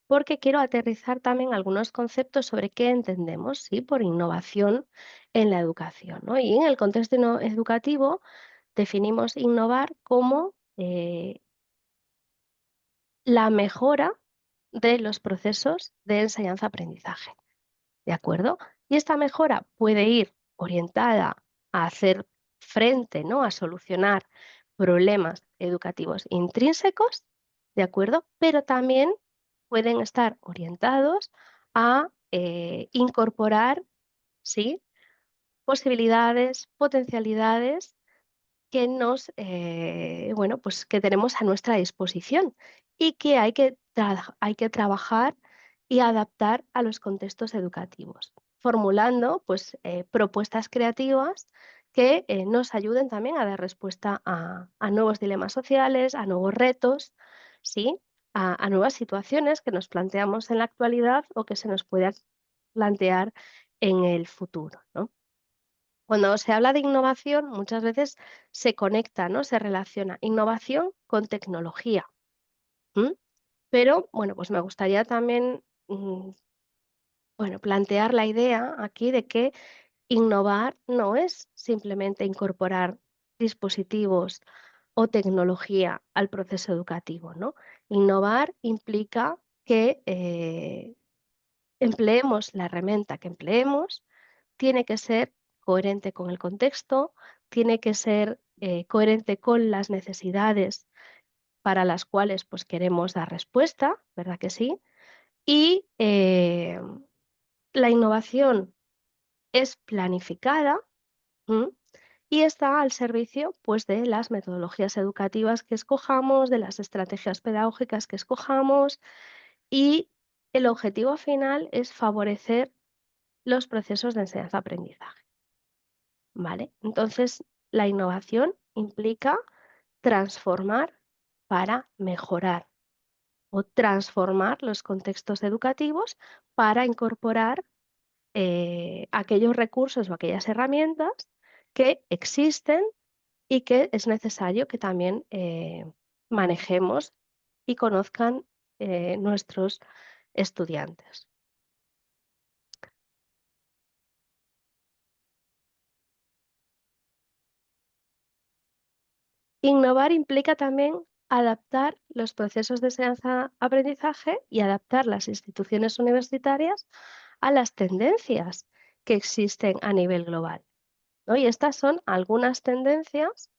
porque quiero aterrizar también algunos conceptos sobre qué entendemos, ¿sí?, por innovación en la educación, ¿no? Y en el contexto educativo definimos innovar como la mejora de los procesos de enseñanza-aprendizaje. ¿De acuerdo? Y esta mejora puede ir orientada a hacer frente, ¿no?, a solucionar problemas educativos intrínsecos, ¿de acuerdo? Pero también pueden estar orientados a incorporar, ¿sí?, posibilidades, potencialidades que bueno, pues que tenemos a nuestra disposición y que hay que trabajar y adaptar a los contextos educativos, formulando pues propuestas creativas que nos ayuden también a dar respuesta a nuevos dilemas sociales, a nuevos retos, ¿sí? A nuevas situaciones que nos planteamos en la actualidad o que se nos puede plantear en el futuro, ¿no? Cuando se habla de innovación, muchas veces se conecta, ¿no? Se relaciona innovación con tecnología. ¿M? Pero, bueno, pues me gustaría también, bueno, plantear la idea aquí de que innovar no es simplemente incorporar dispositivos o tecnología al proceso educativo, ¿no? Innovar implica que empleemos la herramienta que empleemos, tiene que ser coherente con el contexto, tiene que ser coherente con las necesidades para las cuales pues, queremos dar respuesta, ¿verdad que sí? Y la innovación es planificada. ¿M? Y está al servicio pues, de las metodologías educativas que escojamos, de las estrategias pedagógicas que escojamos, y el objetivo final es favorecer los procesos de enseñanza-aprendizaje. ¿Vale? Entonces, la innovación implica transformar para mejorar o transformar los contextos educativos para incorporar aquellos recursos o aquellas herramientas que existen y que es necesario que también manejemos y conozcan nuestros estudiantes. Innovar implica también adaptar los procesos de enseñanza-aprendizaje y adaptar las instituciones universitarias a las tendencias que existen a nivel global, ¿no? Y estas son algunas tendencias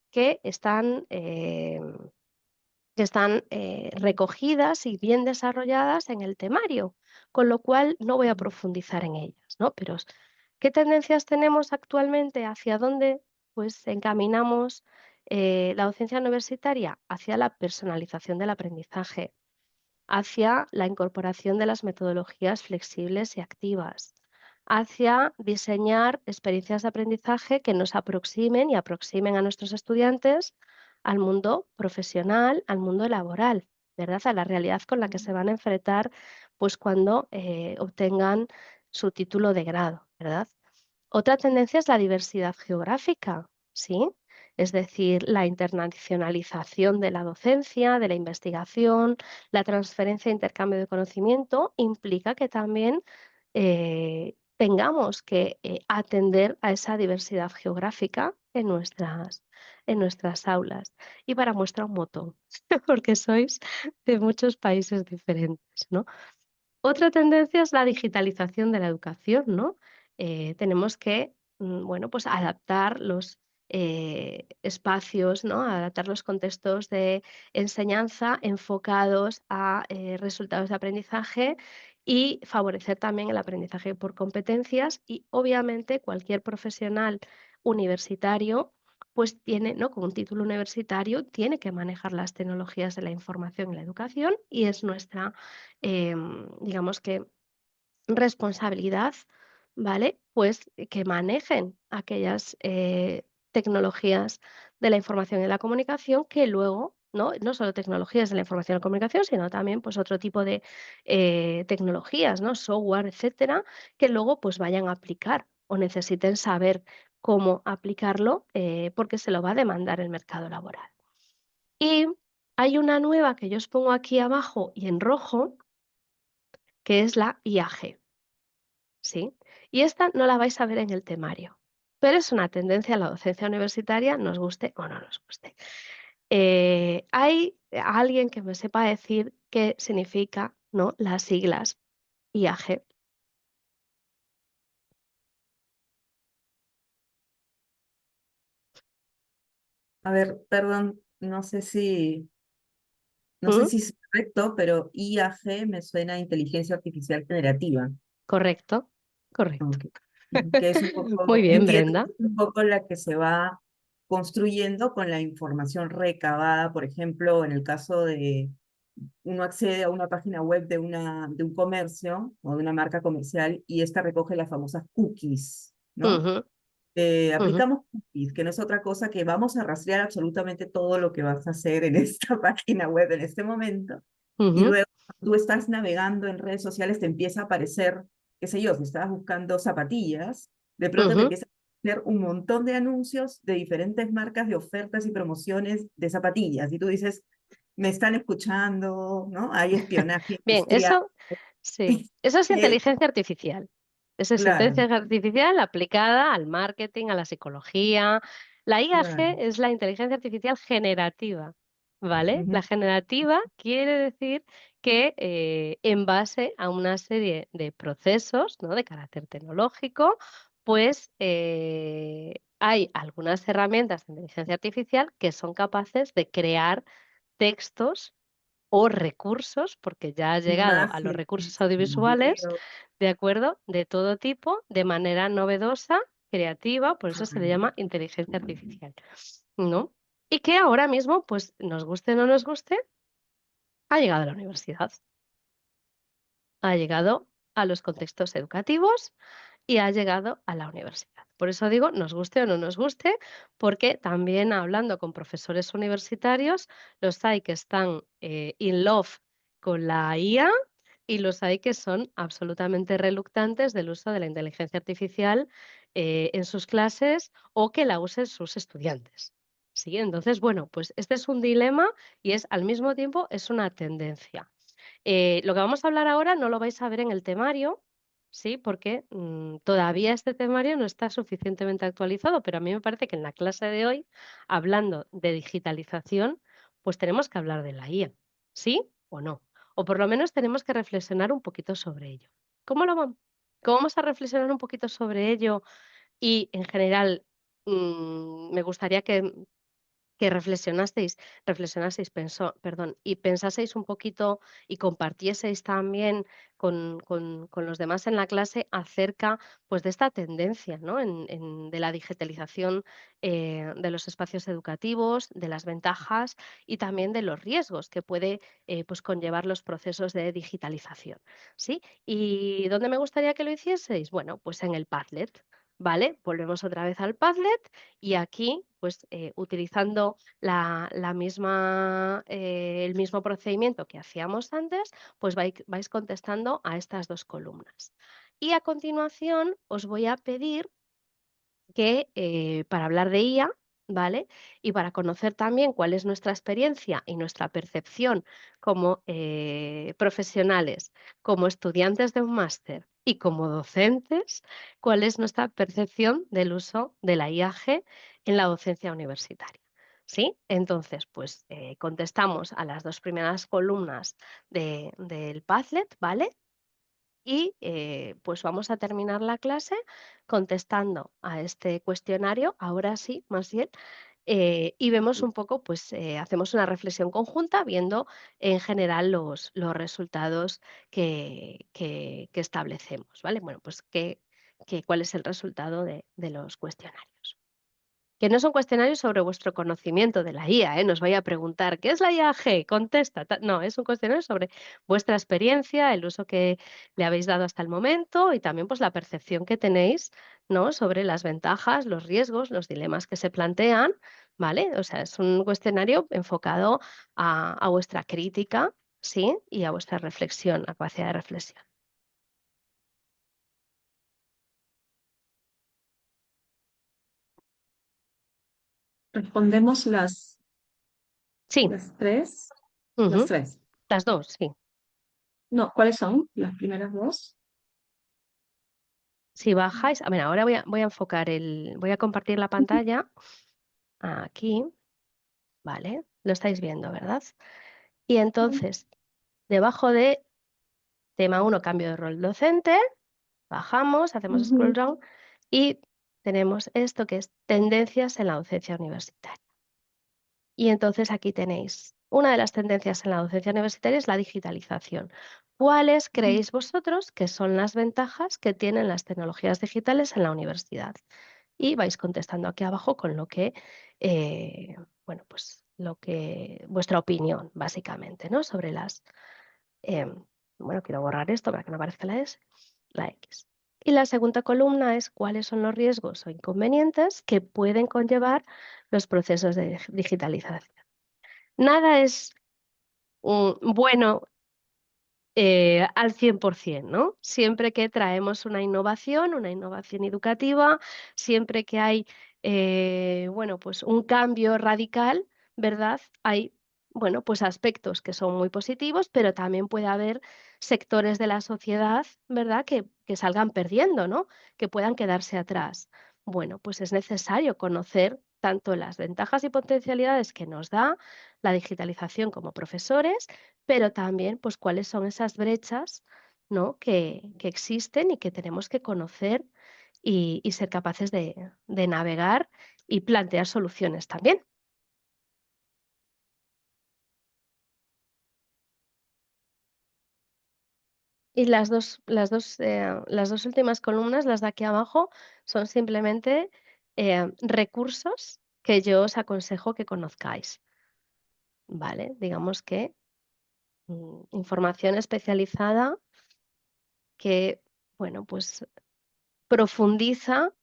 que están recogidas y bien desarrolladas en el temario, con lo cual no voy a profundizar en ellas, ¿no? Pero, ¿qué tendencias tenemos actualmente? ¿Hacia dónde pues, encaminamos la docencia universitaria? Hacia la personalización del aprendizaje, hacia la incorporación de las metodologías flexibles y activas, hacia diseñar experiencias de aprendizaje que nos aproximen y aproximen a nuestros estudiantes al mundo profesional, al mundo laboral, ¿verdad? A la realidad con la que se van a enfrentar pues, cuando obtengan su título de grado, ¿verdad? Otra tendencia es la diversidad geográfica, ¿sí? Es decir, la internacionalización de la docencia, de la investigación, la transferencia e intercambio de conocimiento implica que también tengamos que atender a esa diversidad geográfica en nuestras aulas. Y para muestra un montón, porque sois de muchos países diferentes, ¿no? Otra tendencia es la digitalización de la educación, ¿no? Tenemos que, bueno, pues adaptar los espacios, ¿no? Adaptar los contextos de enseñanza enfocados a resultados de aprendizaje y favorecer también el aprendizaje por competencias, y obviamente cualquier profesional universitario pues tiene, ¿no? Con un título universitario tiene que manejar las tecnologías de la información y la educación, y es nuestra digamos que responsabilidad, ¿vale? Pues que manejen aquellas tecnologías de la información y la comunicación que luego, no solo tecnologías de la información y la comunicación, sino también pues otro tipo de tecnologías, ¿no? Software, etcétera, que luego pues vayan a aplicar o necesiten saber cómo aplicarlo porque se lo va a demandar el mercado laboral. Y hay una nueva que yo os pongo aquí abajo y en rojo, que es la IAG, ¿sí? Y esta no la vais a ver en el temario, pero es una tendencia a la docencia universitaria, nos guste o no nos guste. ¿Hay alguien que me sepa decir qué significa, ¿no?, las siglas IAG? A ver, perdón, no sé ¿Mm? si es correcto, pero IAG me suena a inteligencia artificial generativa. Correcto, correcto. Ok. Que es un Muy poco, bien, entiendo Brenda. que es un poco la que se va construyendo con la información recabada, por ejemplo, en el caso de uno accede a una página web de un comercio o de una marca comercial y esta recoge las famosas cookies, ¿no? Ujú, ujú, Aplicamos cookies, que no es otra cosa que vamos a rastrear absolutamente todo lo que vas a hacer en esta página web en este momento. Y ujú, luego tú estás navegando en redes sociales, te empieza a aparecer, qué sé yo, si estabas buscando zapatillas, de pronto te ujú. empieza a aparecer un montón de anuncios de diferentes marcas de ofertas y promociones de zapatillas. Y tú dices, me están escuchando, ¿no? Hay espionaje Bien, industrial. eso sí, eso es Eh, inteligencia artificial. Eso es claro, inteligencia artificial aplicada al marketing, a la psicología. La IAG claro. es la inteligencia artificial generativa, ¿vale? Ujú. La generativa quiere decir que en base a una serie de procesos, ¿no?, de carácter tecnológico, pues hay algunas herramientas de inteligencia artificial que son capaces de crear textos o recursos, porque ya ha llegado a los Imágenes, recursos audiovisuales, video. ¿de acuerdo? De todo tipo, de manera novedosa, creativa, por eso se le llama inteligencia artificial, ¿no? Y que ahora mismo, pues nos guste o no nos guste, ha llegado a la universidad, ha llegado a los contextos educativos y ha llegado a la universidad. Por eso digo, nos guste o no nos guste, porque también hablando con profesores universitarios, los hay que están in love con la IA y los hay que son absolutamente reluctantes del uso de la inteligencia artificial en sus clases o que la usen sus estudiantes. Sí, entonces, bueno, pues este es un dilema y es al mismo tiempo es una tendencia. Lo que vamos a hablar ahora no lo vais a ver en el temario, sí, porque todavía este temario no está suficientemente actualizado, pero a mí me parece que en la clase de hoy, hablando de digitalización, pues tenemos que hablar de la IA, ¿sí o no? O por lo menos tenemos que reflexionar un poquito sobre ello. ¿Cómo vamos a reflexionar un poquito sobre ello? Y en general, me gustaría que reflexionaseis, y pensaseis un poquito y compartieseis también con los demás en la clase acerca, pues, de esta tendencia, ¿no?, de la digitalización, de los espacios educativos, de las ventajas y también de los riesgos que puede, pues, conllevar los procesos de digitalización, ¿sí? ¿Y dónde me gustaría que lo hicieseis? Bueno, pues en el Padlet, ¿vale? Volvemos otra vez al Padlet y aquí, pues, utilizando la misma, el mismo procedimiento que hacíamos antes, pues vais contestando a estas 2 columnas. Y a continuación os voy a pedir que para hablar de IA, ¿vale? Y para conocer también cuál es nuestra experiencia y nuestra percepción como profesionales, como estudiantes de un máster y como docentes, cuál es nuestra percepción del uso de la IAG en la docencia universitaria. ¿Sí? Entonces, pues contestamos a las 2 primeras columnas del Padlet, ¿vale? Y pues vamos a terminar la clase contestando a este cuestionario, ahora sí, más bien, y vemos un poco, pues hacemos una reflexión conjunta viendo en general los resultados que establecemos, ¿vale? Bueno, pues cuál es el resultado de los cuestionarios. Que no son cuestionarios sobre vuestro conocimiento de la IA, ¿eh? No os voy a preguntar, ¿qué es la IAG? Contesta. No, es un cuestionario sobre vuestra experiencia, el uso que le habéis dado hasta el momento y también pues la percepción que tenéis, ¿no?, sobre las ventajas, los riesgos, los dilemas que se plantean, ¿vale? O sea, es un cuestionario enfocado a vuestra crítica, ¿sí? Y a vuestra reflexión, a capacidad de reflexión. Respondemos Sí, las tres. ujú, Las tres. las dos, sí. No, ¿cuáles son las primeras dos? Si bajáis, a ver, ahora voy a enfocar voy a compartir la pantalla aquí, ¿vale? Lo estáis viendo, ¿verdad? Y entonces, debajo de tema 1, cambio de rol docente, bajamos, hacemos scroll Ujú, down y tenemos esto que es tendencias en la docencia universitaria. Y entonces aquí tenéis, una de las tendencias en la docencia universitaria es la digitalización. ¿Cuáles creéis vosotros que son las ventajas que tienen las tecnologías digitales en la universidad? Y vais contestando aquí abajo con lo que, bueno, pues lo que, vuestra opinión, básicamente, ¿no? Sobre las, bueno, quiero borrar esto para que no aparezca la S, la X. Y la segunda columna es cuáles son los riesgos o inconvenientes que pueden conllevar los procesos de digitalización. Nada es bueno al 100%, ¿no? Siempre que traemos una innovación educativa, siempre que hay, bueno, pues un cambio radical, ¿verdad? Hay, bueno, pues aspectos que son muy positivos, pero también puede haber sectores de la sociedad, ¿verdad? Que salgan perdiendo, ¿no? Que puedan quedarse atrás. Bueno, pues es necesario conocer tanto las ventajas y potencialidades que nos da la digitalización como profesores, pero también, pues, cuáles son esas brechas, ¿no?, que existen y que tenemos que conocer y ser capaces de navegar y plantear soluciones también. Y las dos últimas columnas, las de aquí abajo, son simplemente, recursos que yo os aconsejo que conozcáis, ¿vale? Digamos que, información especializada que, bueno, pues profundiza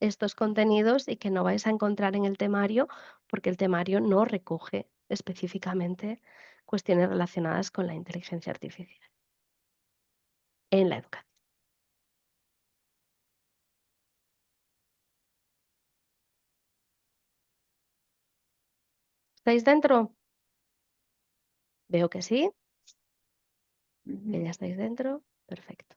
estos contenidos y que no vais a encontrar en el temario, porque el temario no recoge específicamente cuestiones relacionadas con la inteligencia artificial en la educación. ¿Estáis dentro? Veo que sí, que ujú. ya estáis dentro. Perfecto.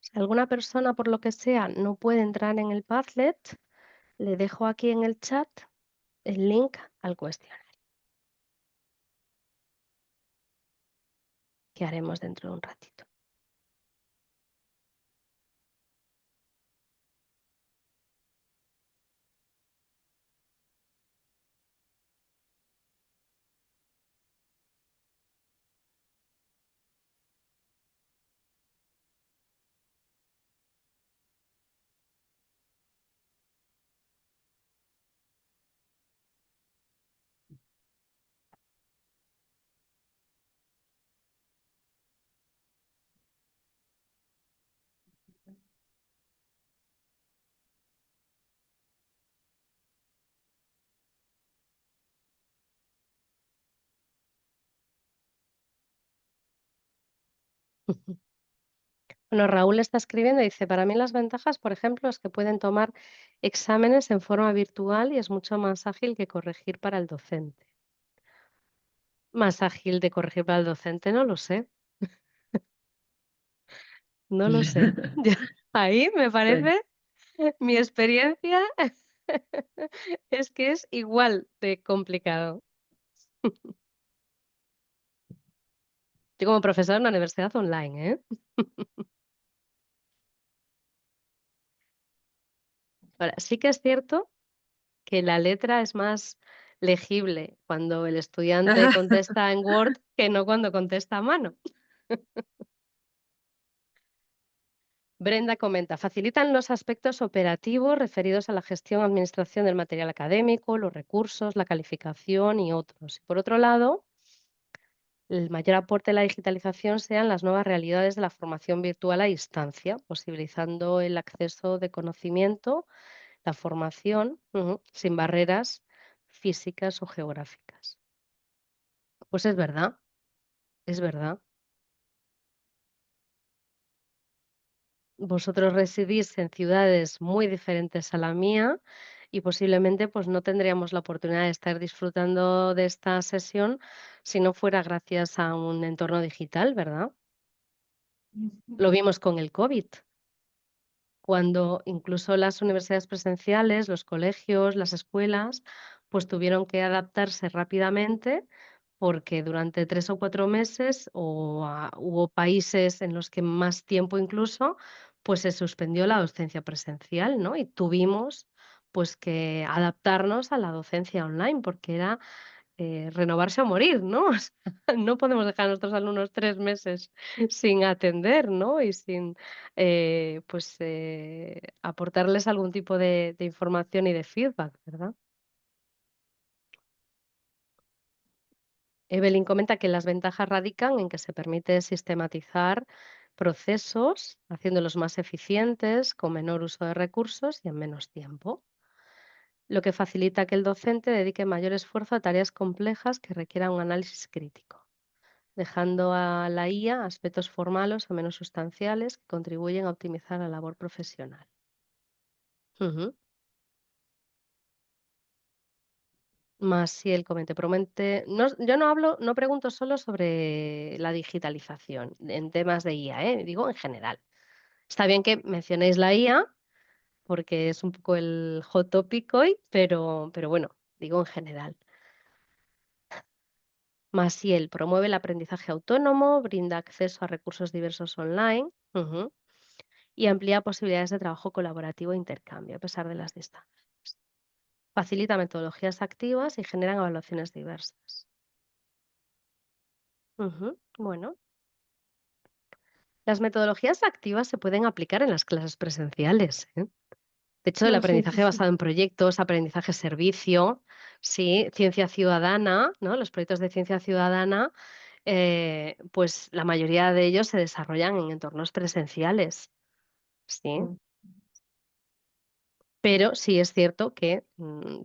Si alguna persona, por lo que sea, no puede entrar en el Padlet, le dejo aquí en el chat el link al cuestionario que haremos dentro de un ratito. Bueno, Raúl está escribiendo y dice, para mí las ventajas, por ejemplo, es que pueden tomar exámenes en forma virtual y es mucho más ágil que corregir para el docente. Más ágil de corregir para el docente, no lo sé, no lo sé. Ahí me Sí. parece, mi experiencia es que es igual de complicado. Yo como profesora en una universidad online, ¿eh? Ahora, sí que es cierto que la letra es más legible cuando el estudiante contesta en Word que no cuando contesta a mano. Brenda comenta, facilitan los aspectos operativos referidos a la gestión, administración del material académico, los recursos, la calificación y otros. Y por otro lado, el mayor aporte de la digitalización sean las nuevas realidades de la formación virtual a distancia, posibilitando el acceso de conocimiento, la formación, sin barreras físicas o geográficas. Pues es verdad, es verdad. Vosotros residís en ciudades muy diferentes a la mía y posiblemente pues no tendríamos la oportunidad de estar disfrutando de esta sesión si no fuera gracias a un entorno digital, ¿verdad? Lo vimos con el COVID, cuando incluso las universidades presenciales, los colegios, las escuelas, pues tuvieron que adaptarse rápidamente porque durante 3 o 4 meses hubo países en los que más tiempo incluso, pues se suspendió la docencia presencial, ¿no? Y tuvimos, pues, que adaptarnos a la docencia online, porque era, renovarse o morir, ¿no? O sea, no podemos dejar a nuestros alumnos 3 meses sin atender, ¿no? Y sin, pues, aportarles algún tipo de información y de feedback, ¿verdad? Evelyn comenta que las ventajas radican en que se permite sistematizar procesos, haciéndolos más eficientes, con menor uso de recursos y en menos tiempo, lo que facilita que el docente dedique mayor esfuerzo a tareas complejas que requieran un análisis crítico, dejando a la IA aspectos formales o menos sustanciales que contribuyen a optimizar la labor profesional. Ujú. Más si el comete promete. No, yo no hablo, no pregunto solo sobre la digitalización en temas de IA, digo en general. Está bien que mencionéis la IA, porque es un poco el hot topic hoy, pero bueno, digo en general. Maciel promueve el aprendizaje autónomo, brinda acceso a recursos diversos online, y amplía posibilidades de trabajo colaborativo e intercambio a pesar de las distancias. Facilita metodologías activas y generan evaluaciones diversas. Bueno, las metodologías activas se pueden aplicar en las clases presenciales, ¿eh? De hecho, el No, sí, sí, aprendizaje sí. basado en proyectos, aprendizaje servicio, sí, ciencia ciudadana, ¿no? Los proyectos de ciencia ciudadana, pues la mayoría de ellos se desarrollan en entornos presenciales, ¿sí? Mm. Pero sí es cierto que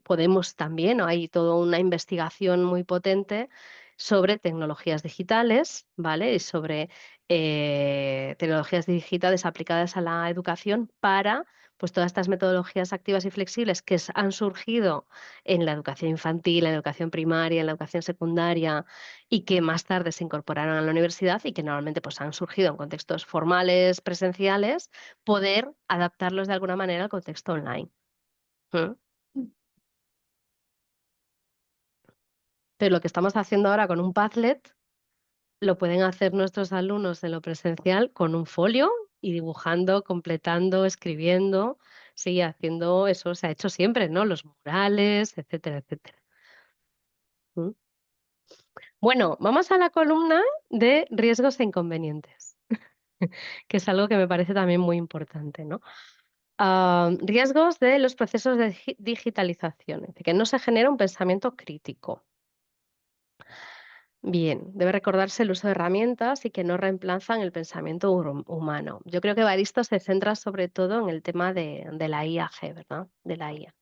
podemos también, ¿no? Hay toda una investigación muy potente sobre tecnologías digitales, ¿vale? Y sobre tecnologías digitales aplicadas a la educación para, pues, todas estas metodologías activas y flexibles que han surgido en la educación infantil, en la educación primaria, en la educación secundaria y que más tarde se incorporaron a la universidad y que normalmente pues, han surgido en contextos formales, presenciales, poder adaptarlos de alguna manera al contexto online. Pero lo que estamos haciendo ahora con un Padlet, lo pueden hacer nuestros alumnos en lo presencial con un folio y dibujando, completando, escribiendo, sí, haciendo eso se ha hecho siempre, ¿no? Los murales, etcétera, etcétera. Mm. Bueno, vamos a la columna de riesgos e inconvenientes, que es algo que me parece también muy importante, ¿no? Riesgos de los procesos de digitalización, es decir, que no se genera un pensamiento crítico. Bien, debe recordarse el uso de herramientas y que no reemplazan el pensamiento humano. Yo creo que Evaristo se centra sobre todo en el tema de la IAG, ¿verdad? De la IA.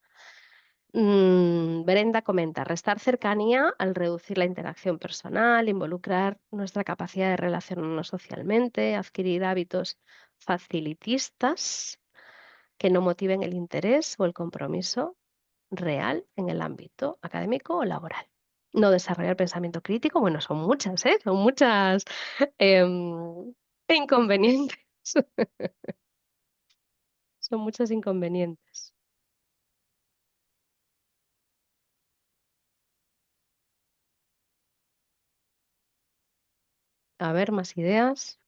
Brenda comenta, restar cercanía al reducir la interacción personal, involucrar nuestra capacidad de relacionarnos socialmente, adquirir hábitos facilitistas que no motiven el interés o el compromiso real en el ámbito académico o laboral. No desarrollar pensamiento crítico, bueno, son muchas, ¿eh? Son muchas inconvenientes. Son muchos inconvenientes. A ver, más ideas.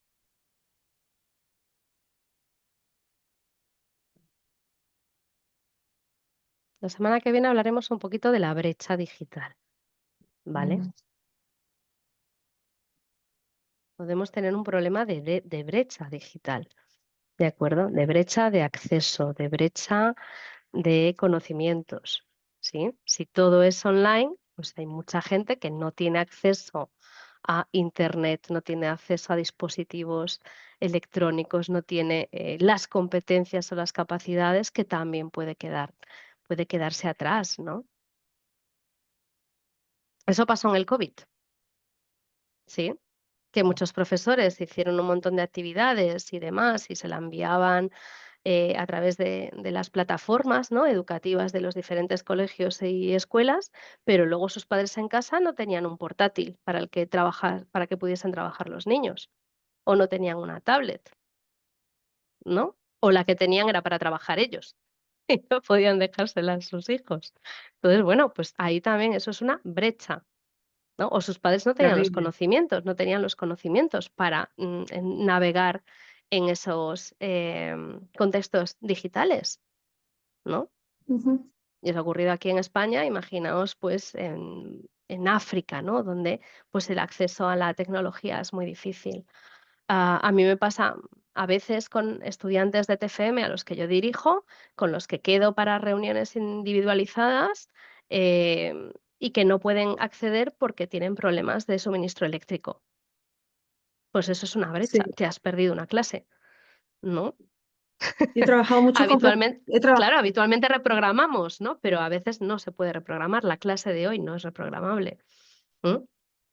La semana que viene hablaremos un poquito de la brecha digital, ¿vale? Podemos tener un problema de brecha digital, ¿de acuerdo? De brecha de acceso, de brecha de conocimientos, ¿sí? Si todo es online, pues hay mucha gente que no tiene acceso a Internet, no tiene acceso a dispositivos electrónicos, no tiene las competencias o las capacidades, que también puede quedarse atrás, ¿no? Eso pasó en el COVID, ¿sí? Que muchos profesores hicieron un montón de actividades y demás y se la enviaban a través de las plataformas, ¿no?, educativas de los diferentes colegios y escuelas, pero luego sus padres en casa no tenían un portátil para que pudiesen trabajar los niños, o no tenían una tablet, ¿no? O la que tenían era para trabajar ellos y no podían dejársela a sus hijos. Entonces, bueno, pues ahí también eso es una brecha, ¿no? O sus padres no tenían los Terrible. conocimientos, no tenían los conocimientos para, navegar en esos, contextos digitales, ¿no? Ujú. Y os ha ocurrido aquí en España, imaginaos, pues, en África, ¿no?, donde, pues, el acceso a la tecnología es muy difícil. A mí me pasa a veces con estudiantes de TFM a los que yo dirijo, con los que quedo para reuniones individualizadas, y que no pueden acceder porque tienen problemas de suministro eléctrico. Pues eso es una Sí, brecha, te has perdido una clase, ¿no? yo he trabajado mucho con Habitualmente claro, habitualmente reprogramamos, ¿no? Pero a veces no se puede reprogramar, la clase de hoy no es reprogramable. ¿Mm?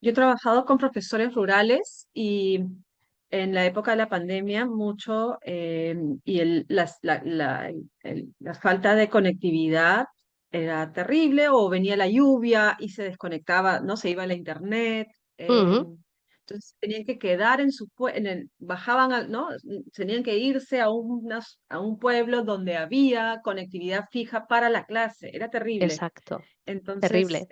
Yo he trabajado con profesores rurales y en la época de la pandemia mucho y la falta de conectividad era terrible o venía la lluvia y se desconectaba, no se iba a la internet. Ujú, Entonces tenían que quedar en bajaban, ¿no? Tenían que irse a un pueblo donde había conectividad fija para la clase. Era terrible. exacto, Entonces, terrible.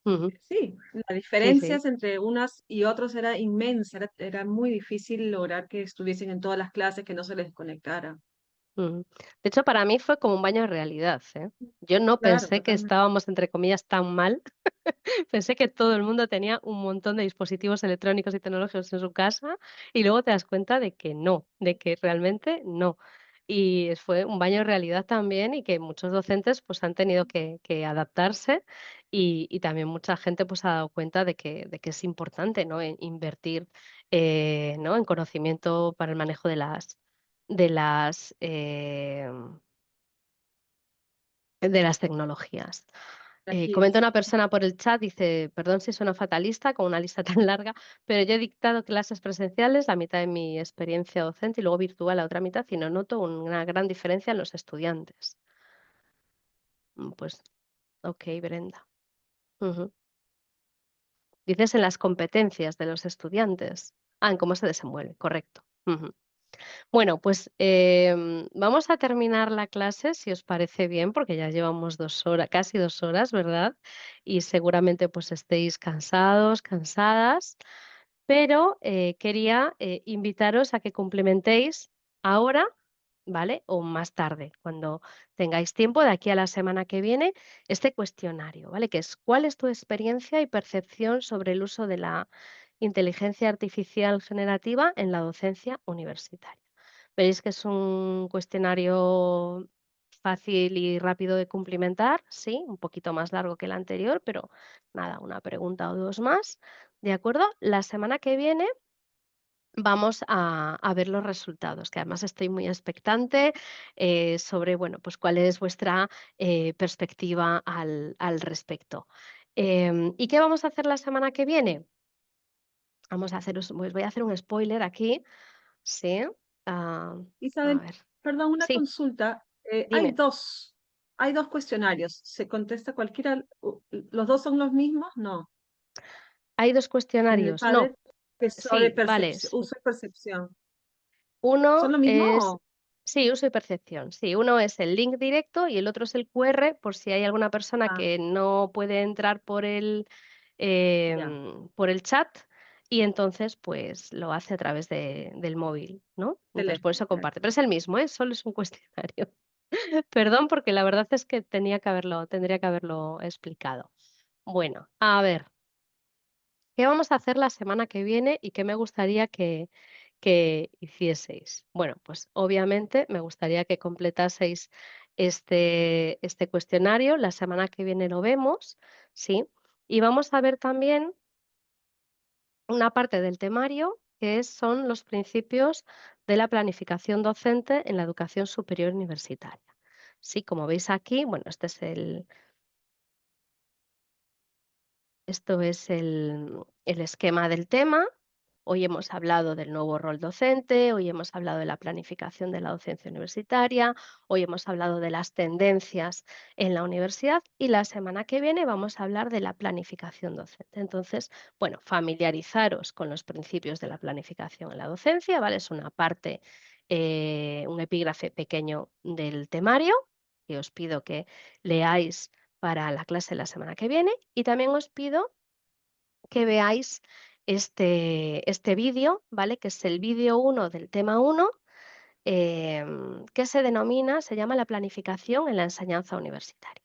Ujú, sí, las sí, sí. diferencias entre unas y otros era inmensa, era muy difícil lograr que estuviesen en todas las clases, que no se les desconectara. Ujú. De hecho, para mí fue como un baño de realidad, ¿eh? Yo no Claro, pensé que totalmente. estábamos, entre comillas, tan mal. Pensé que todo el mundo tenía un montón de dispositivos electrónicos y tecnológicos en su casa, y luego te das cuenta de que no, de que realmente no. Y fue un baño de realidad también, y que muchos docentes, pues, han tenido que adaptarse, y también mucha gente, pues, se ha dado cuenta de que es importante, ¿no?, invertir, ¿no?, en conocimiento para el manejo de las tecnologías. Así Comenta es. una persona por el chat, dice: "Perdón si sueno fatalista con una lista tan larga, pero yo he dictado clases presenciales, la mitad de mi experiencia docente, y luego virtual la otra mitad, y no noto una gran diferencia en los estudiantes". Pues, okey, Brenda. Ujú. Dices en las competencias de los estudiantes. En cómo se desenvuelven, correcto. Ujú. Bueno, pues, vamos a terminar la clase, si os parece bien, porque ya llevamos 2 horas, casi 2 horas, ¿verdad? Y seguramente, pues, estéis cansados, cansadas, pero, quería, invitaros a que complementéis ahora, ¿vale? O más tarde, cuando tengáis tiempo, de aquí a la semana que viene, este cuestionario, ¿vale? Que es: ¿cuál es tu experiencia y percepción sobre el uso de la inteligencia artificial generativa en la docencia universitaria? Veréis que es un cuestionario fácil y rápido de cumplimentar, sí, un poquito más largo que el anterior, pero nada, una pregunta o 2 más, ¿de acuerdo? La semana que viene vamos a ver los resultados, que además estoy muy expectante, sobre, bueno, pues cuál es vuestra, perspectiva al respecto. ¿Y qué vamos a hacer la semana que viene? Vamos a haceros Pues voy a hacer un spoiler aquí, sí, ah, a Isabel, ver, perdón, una sí, consulta. dime. Hay dos cuestionarios. ¿Se contesta cualquiera? ¿Los dos son los mismos? No. Hay 2 En el cuestionarios, padre, no, que es sobre sí, vale, uso y percepción. ¿Son uno lo mismo es o? sí, uso y percepción, sí, uno es el link directo y el otro es el QR, por si hay alguna persona Ah, que no puede entrar ya, por el chat, y entonces, pues, lo hace a través del móvil, ¿no? Entonces, por teléfono, eso claro. comparte, pero es el mismo, ¿eh? Solo es un cuestionario. Perdón, porque la verdad es que tendría que haberlo explicado. Bueno, a ver, ¿qué vamos a hacer la semana que viene y qué me gustaría que hicieseis? Bueno, pues obviamente me gustaría que completaseis este cuestionario. La semana que viene lo vemos, ¿sí? Y vamos a ver también una parte del temario son los principios de la planificación docente en la educación superior universitaria. Sí, como veis aquí, bueno, esto es el esquema del tema. Hoy hemos hablado del nuevo rol docente, hoy hemos hablado de la planificación de la docencia universitaria, hoy hemos hablado de las tendencias en la universidad y la semana que viene vamos a hablar de la planificación docente. Entonces, bueno, familiarizaros con los principios de la planificación en la docencia, ¿vale? Es una parte, un epígrafe pequeño del temario que os pido que leáis para la clase la semana que viene y también os pido que veáis este vídeo, ¿vale? Que es el vídeo 1 del tema 1, que se llama la planificación en la enseñanza universitaria.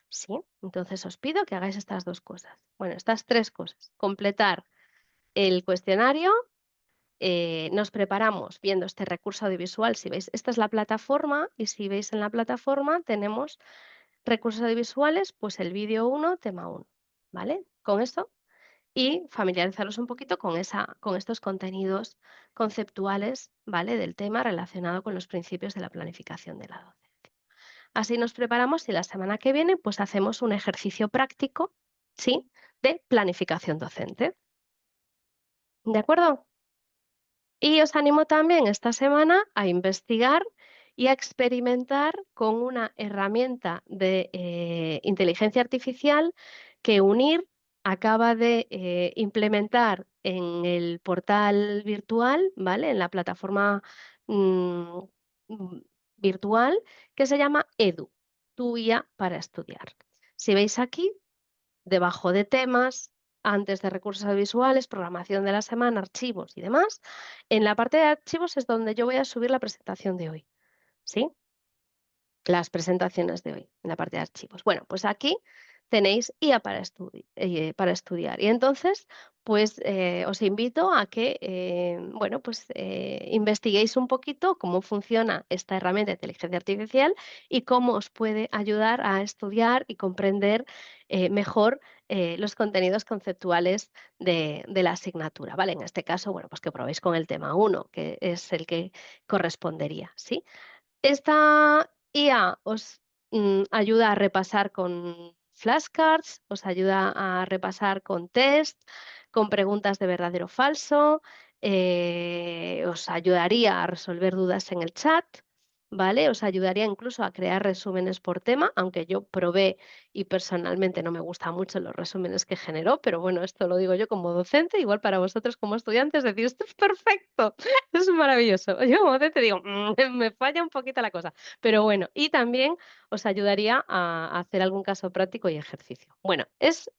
¿Sí? Entonces os pido que hagáis estas dos cosas. Bueno, estas tres cosas. Completar el cuestionario. Nos preparamos viendo este recurso audiovisual. Si veis, esta es la plataforma y si veis en la plataforma tenemos recursos audiovisuales, pues el vídeo 1, tema 1. ¿Vale? Con esto y familiarizaros un poquito con estos contenidos conceptuales, ¿vale? Del tema relacionado con los principios de la planificación de la docencia. Así nos preparamos y la semana que viene pues hacemos un ejercicio práctico, ¿sí? De planificación docente. ¿De acuerdo? Y os animo también esta semana a investigar y a experimentar con una herramienta de inteligencia artificial que UNIR acaba de implementar en el portal virtual, ¿vale? En la plataforma mm, mm, virtual que se llama Edu, tu guía para estudiar. Si veis aquí, debajo de temas, antes de recursos audiovisuales, programación de la semana, archivos y demás. En la parte de archivos es donde yo voy a subir la presentación de hoy, ¿sí? Las presentaciones de hoy, en la parte de archivos. Bueno, pues aquí tenéis IA para estudiar. Y entonces, pues os invito a que, bueno, pues investiguéis un poquito cómo funciona esta herramienta de inteligencia artificial y cómo os puede ayudar a estudiar y comprender mejor los contenidos conceptuales de la asignatura, ¿vale? En este caso, bueno, pues que probéis con el tema 1, que es el que correspondería, ¿sí? Esta IA os ayuda a repasar con flashcards, os ayuda a repasar con test, con preguntas de verdadero o falso, os ayudaría a resolver dudas en el chat, ¿vale? Os ayudaría incluso a crear resúmenes por tema, aunque yo probé y personalmente no me gustan mucho los resúmenes que generó, pero bueno, esto lo digo yo como docente, igual para vosotros como estudiantes, decir, esto es perfecto, es maravilloso. Yo como docente digo, me falla un poquito la cosa, pero bueno, y también os ayudaría a hacer algún caso práctico y ejercicio. Bueno, es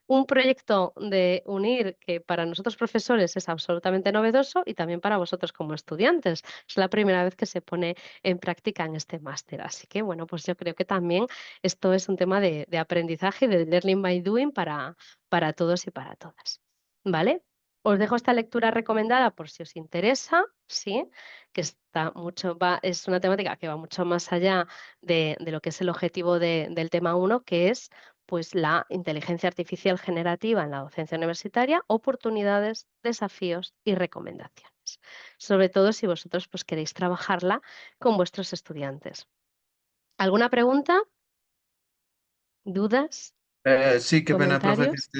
un proyecto de UNIR que para nosotros profesores es absolutamente novedoso y también para vosotros como estudiantes. Es la primera vez que se pone en práctica en este máster. Así que, bueno, pues yo creo que también esto es un tema de aprendizaje, de learning by doing para todos y para todas. ¿Vale? Os dejo esta lectura recomendada por si os interesa, ¿sí? Que es una temática que va mucho más allá de lo que es el objetivo del tema 1, que es pues la inteligencia artificial generativa en la docencia universitaria, oportunidades, desafíos y recomendaciones. Sobre todo si vosotros pues, queréis trabajarla con vuestros estudiantes. ¿Alguna pregunta? ¿Dudas? Sí, qué pena, profe. ¿Comentarios?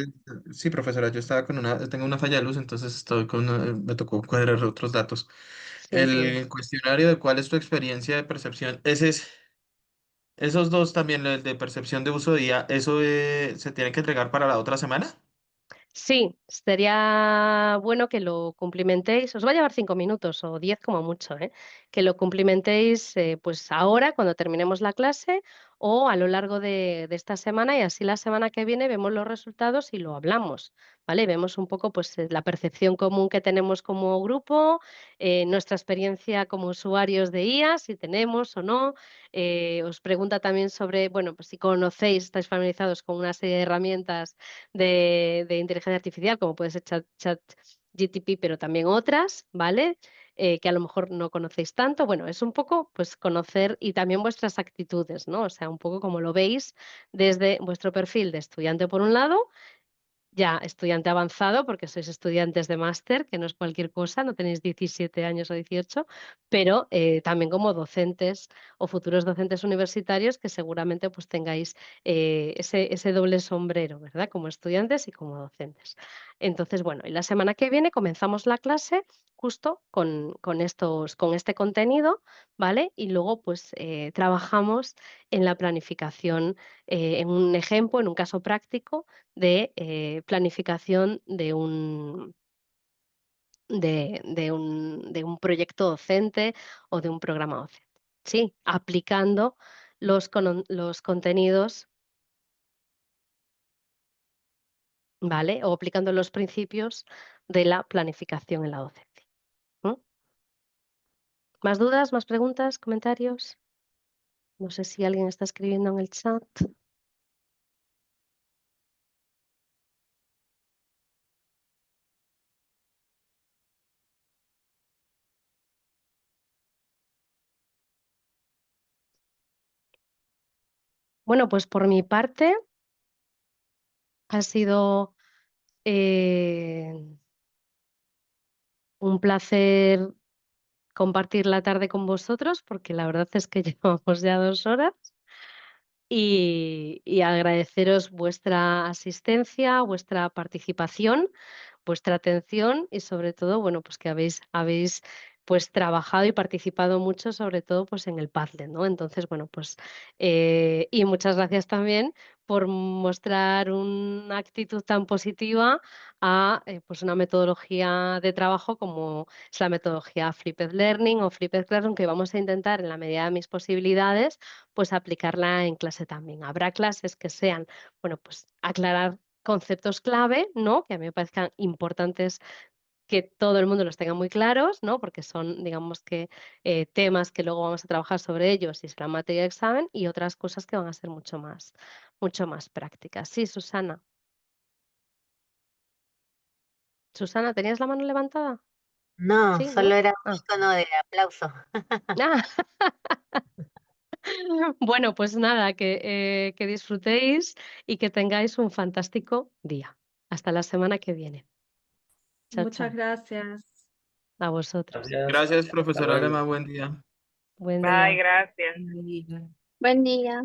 Sí, profesora, yo estaba tengo una falla de luz, entonces me tocó cuadrar otros datos. Sin El problema. cuestionario de cuál es tu experiencia de percepción, esos dos también, el de percepción de uso de IA, ¿eso se tiene que entregar para la otra semana? Sí, sería bueno que lo cumplimentéis. Os va a llevar 5 minutos o 10 como mucho, ¿eh? Que lo cumplimentéis pues ahora, cuando terminemos la clase, o a lo largo de esta semana, y así la semana que viene vemos los resultados y lo hablamos, ¿vale? Vemos un poco pues la percepción común que tenemos como grupo, nuestra experiencia como usuarios de IA, si tenemos o no. Os pregunta también sobre, bueno, pues si conocéis, estáis familiarizados con una serie de herramientas de inteligencia artificial, como puede ser ChatGPT, pero también otras, ¿vale? Que a lo mejor no conocéis tanto. Bueno, es un poco pues conocer y también vuestras actitudes, ¿no? O sea, un poco como lo veis desde vuestro perfil de estudiante por un lado, ya estudiante avanzado, porque sois estudiantes de máster, que no es cualquier cosa, no tenéis 17 años o 18, pero también como docentes o futuros docentes universitarios que seguramente pues tengáis ese doble sombrero, ¿verdad? Como estudiantes y como docentes. Entonces, bueno, y la semana que viene comenzamos la clase justo con este contenido, ¿vale? Y luego pues trabajamos en la planificación, en un ejemplo, en un caso práctico de planificación de un proyecto docente o de un programa docente. Sí, aplicando los contenidos, ¿vale? O aplicando los principios de la planificación en la docencia. ¿M? ¿Más dudas, más preguntas, comentarios? No sé si alguien está escribiendo en el chat. Bueno, pues por mi parte ha sido un placer compartir la tarde con vosotros, porque la verdad es que llevamos ya 2 horas. Y agradeceros vuestra asistencia, vuestra participación, vuestra atención y sobre todo, bueno, pues que habéis pues trabajado y participado mucho, sobre todo pues en el Padlet, ¿no? Entonces, bueno, pues y muchas gracias también por mostrar una actitud tan positiva a pues una metodología de trabajo como es la metodología Flipped Learning o Flipped Classroom, que vamos a intentar en la medida de mis posibilidades pues aplicarla en clase también. Habrá clases que sean, bueno, pues aclarar conceptos clave, ¿no? Que a mí me parezcan importantes que todo el mundo los tenga muy claros, ¿no? Porque son, digamos que, temas que luego vamos a trabajar sobre ellos y será materia de examen, y otras cosas que van a ser mucho más prácticas. Sí, Susana. Susana, ¿tenías la mano levantada? No, Sí, solo ¿no? era un Ah. icono de aplauso. Ah. Bueno, pues nada, que disfrutéis y que tengáis un fantástico día. Hasta la semana que viene. Chao, Muchas chao. gracias. A vosotros. Gracias, Hasta profesora luego. Alema, buen día. Buen Bye, día. gracias. Y- Buen día.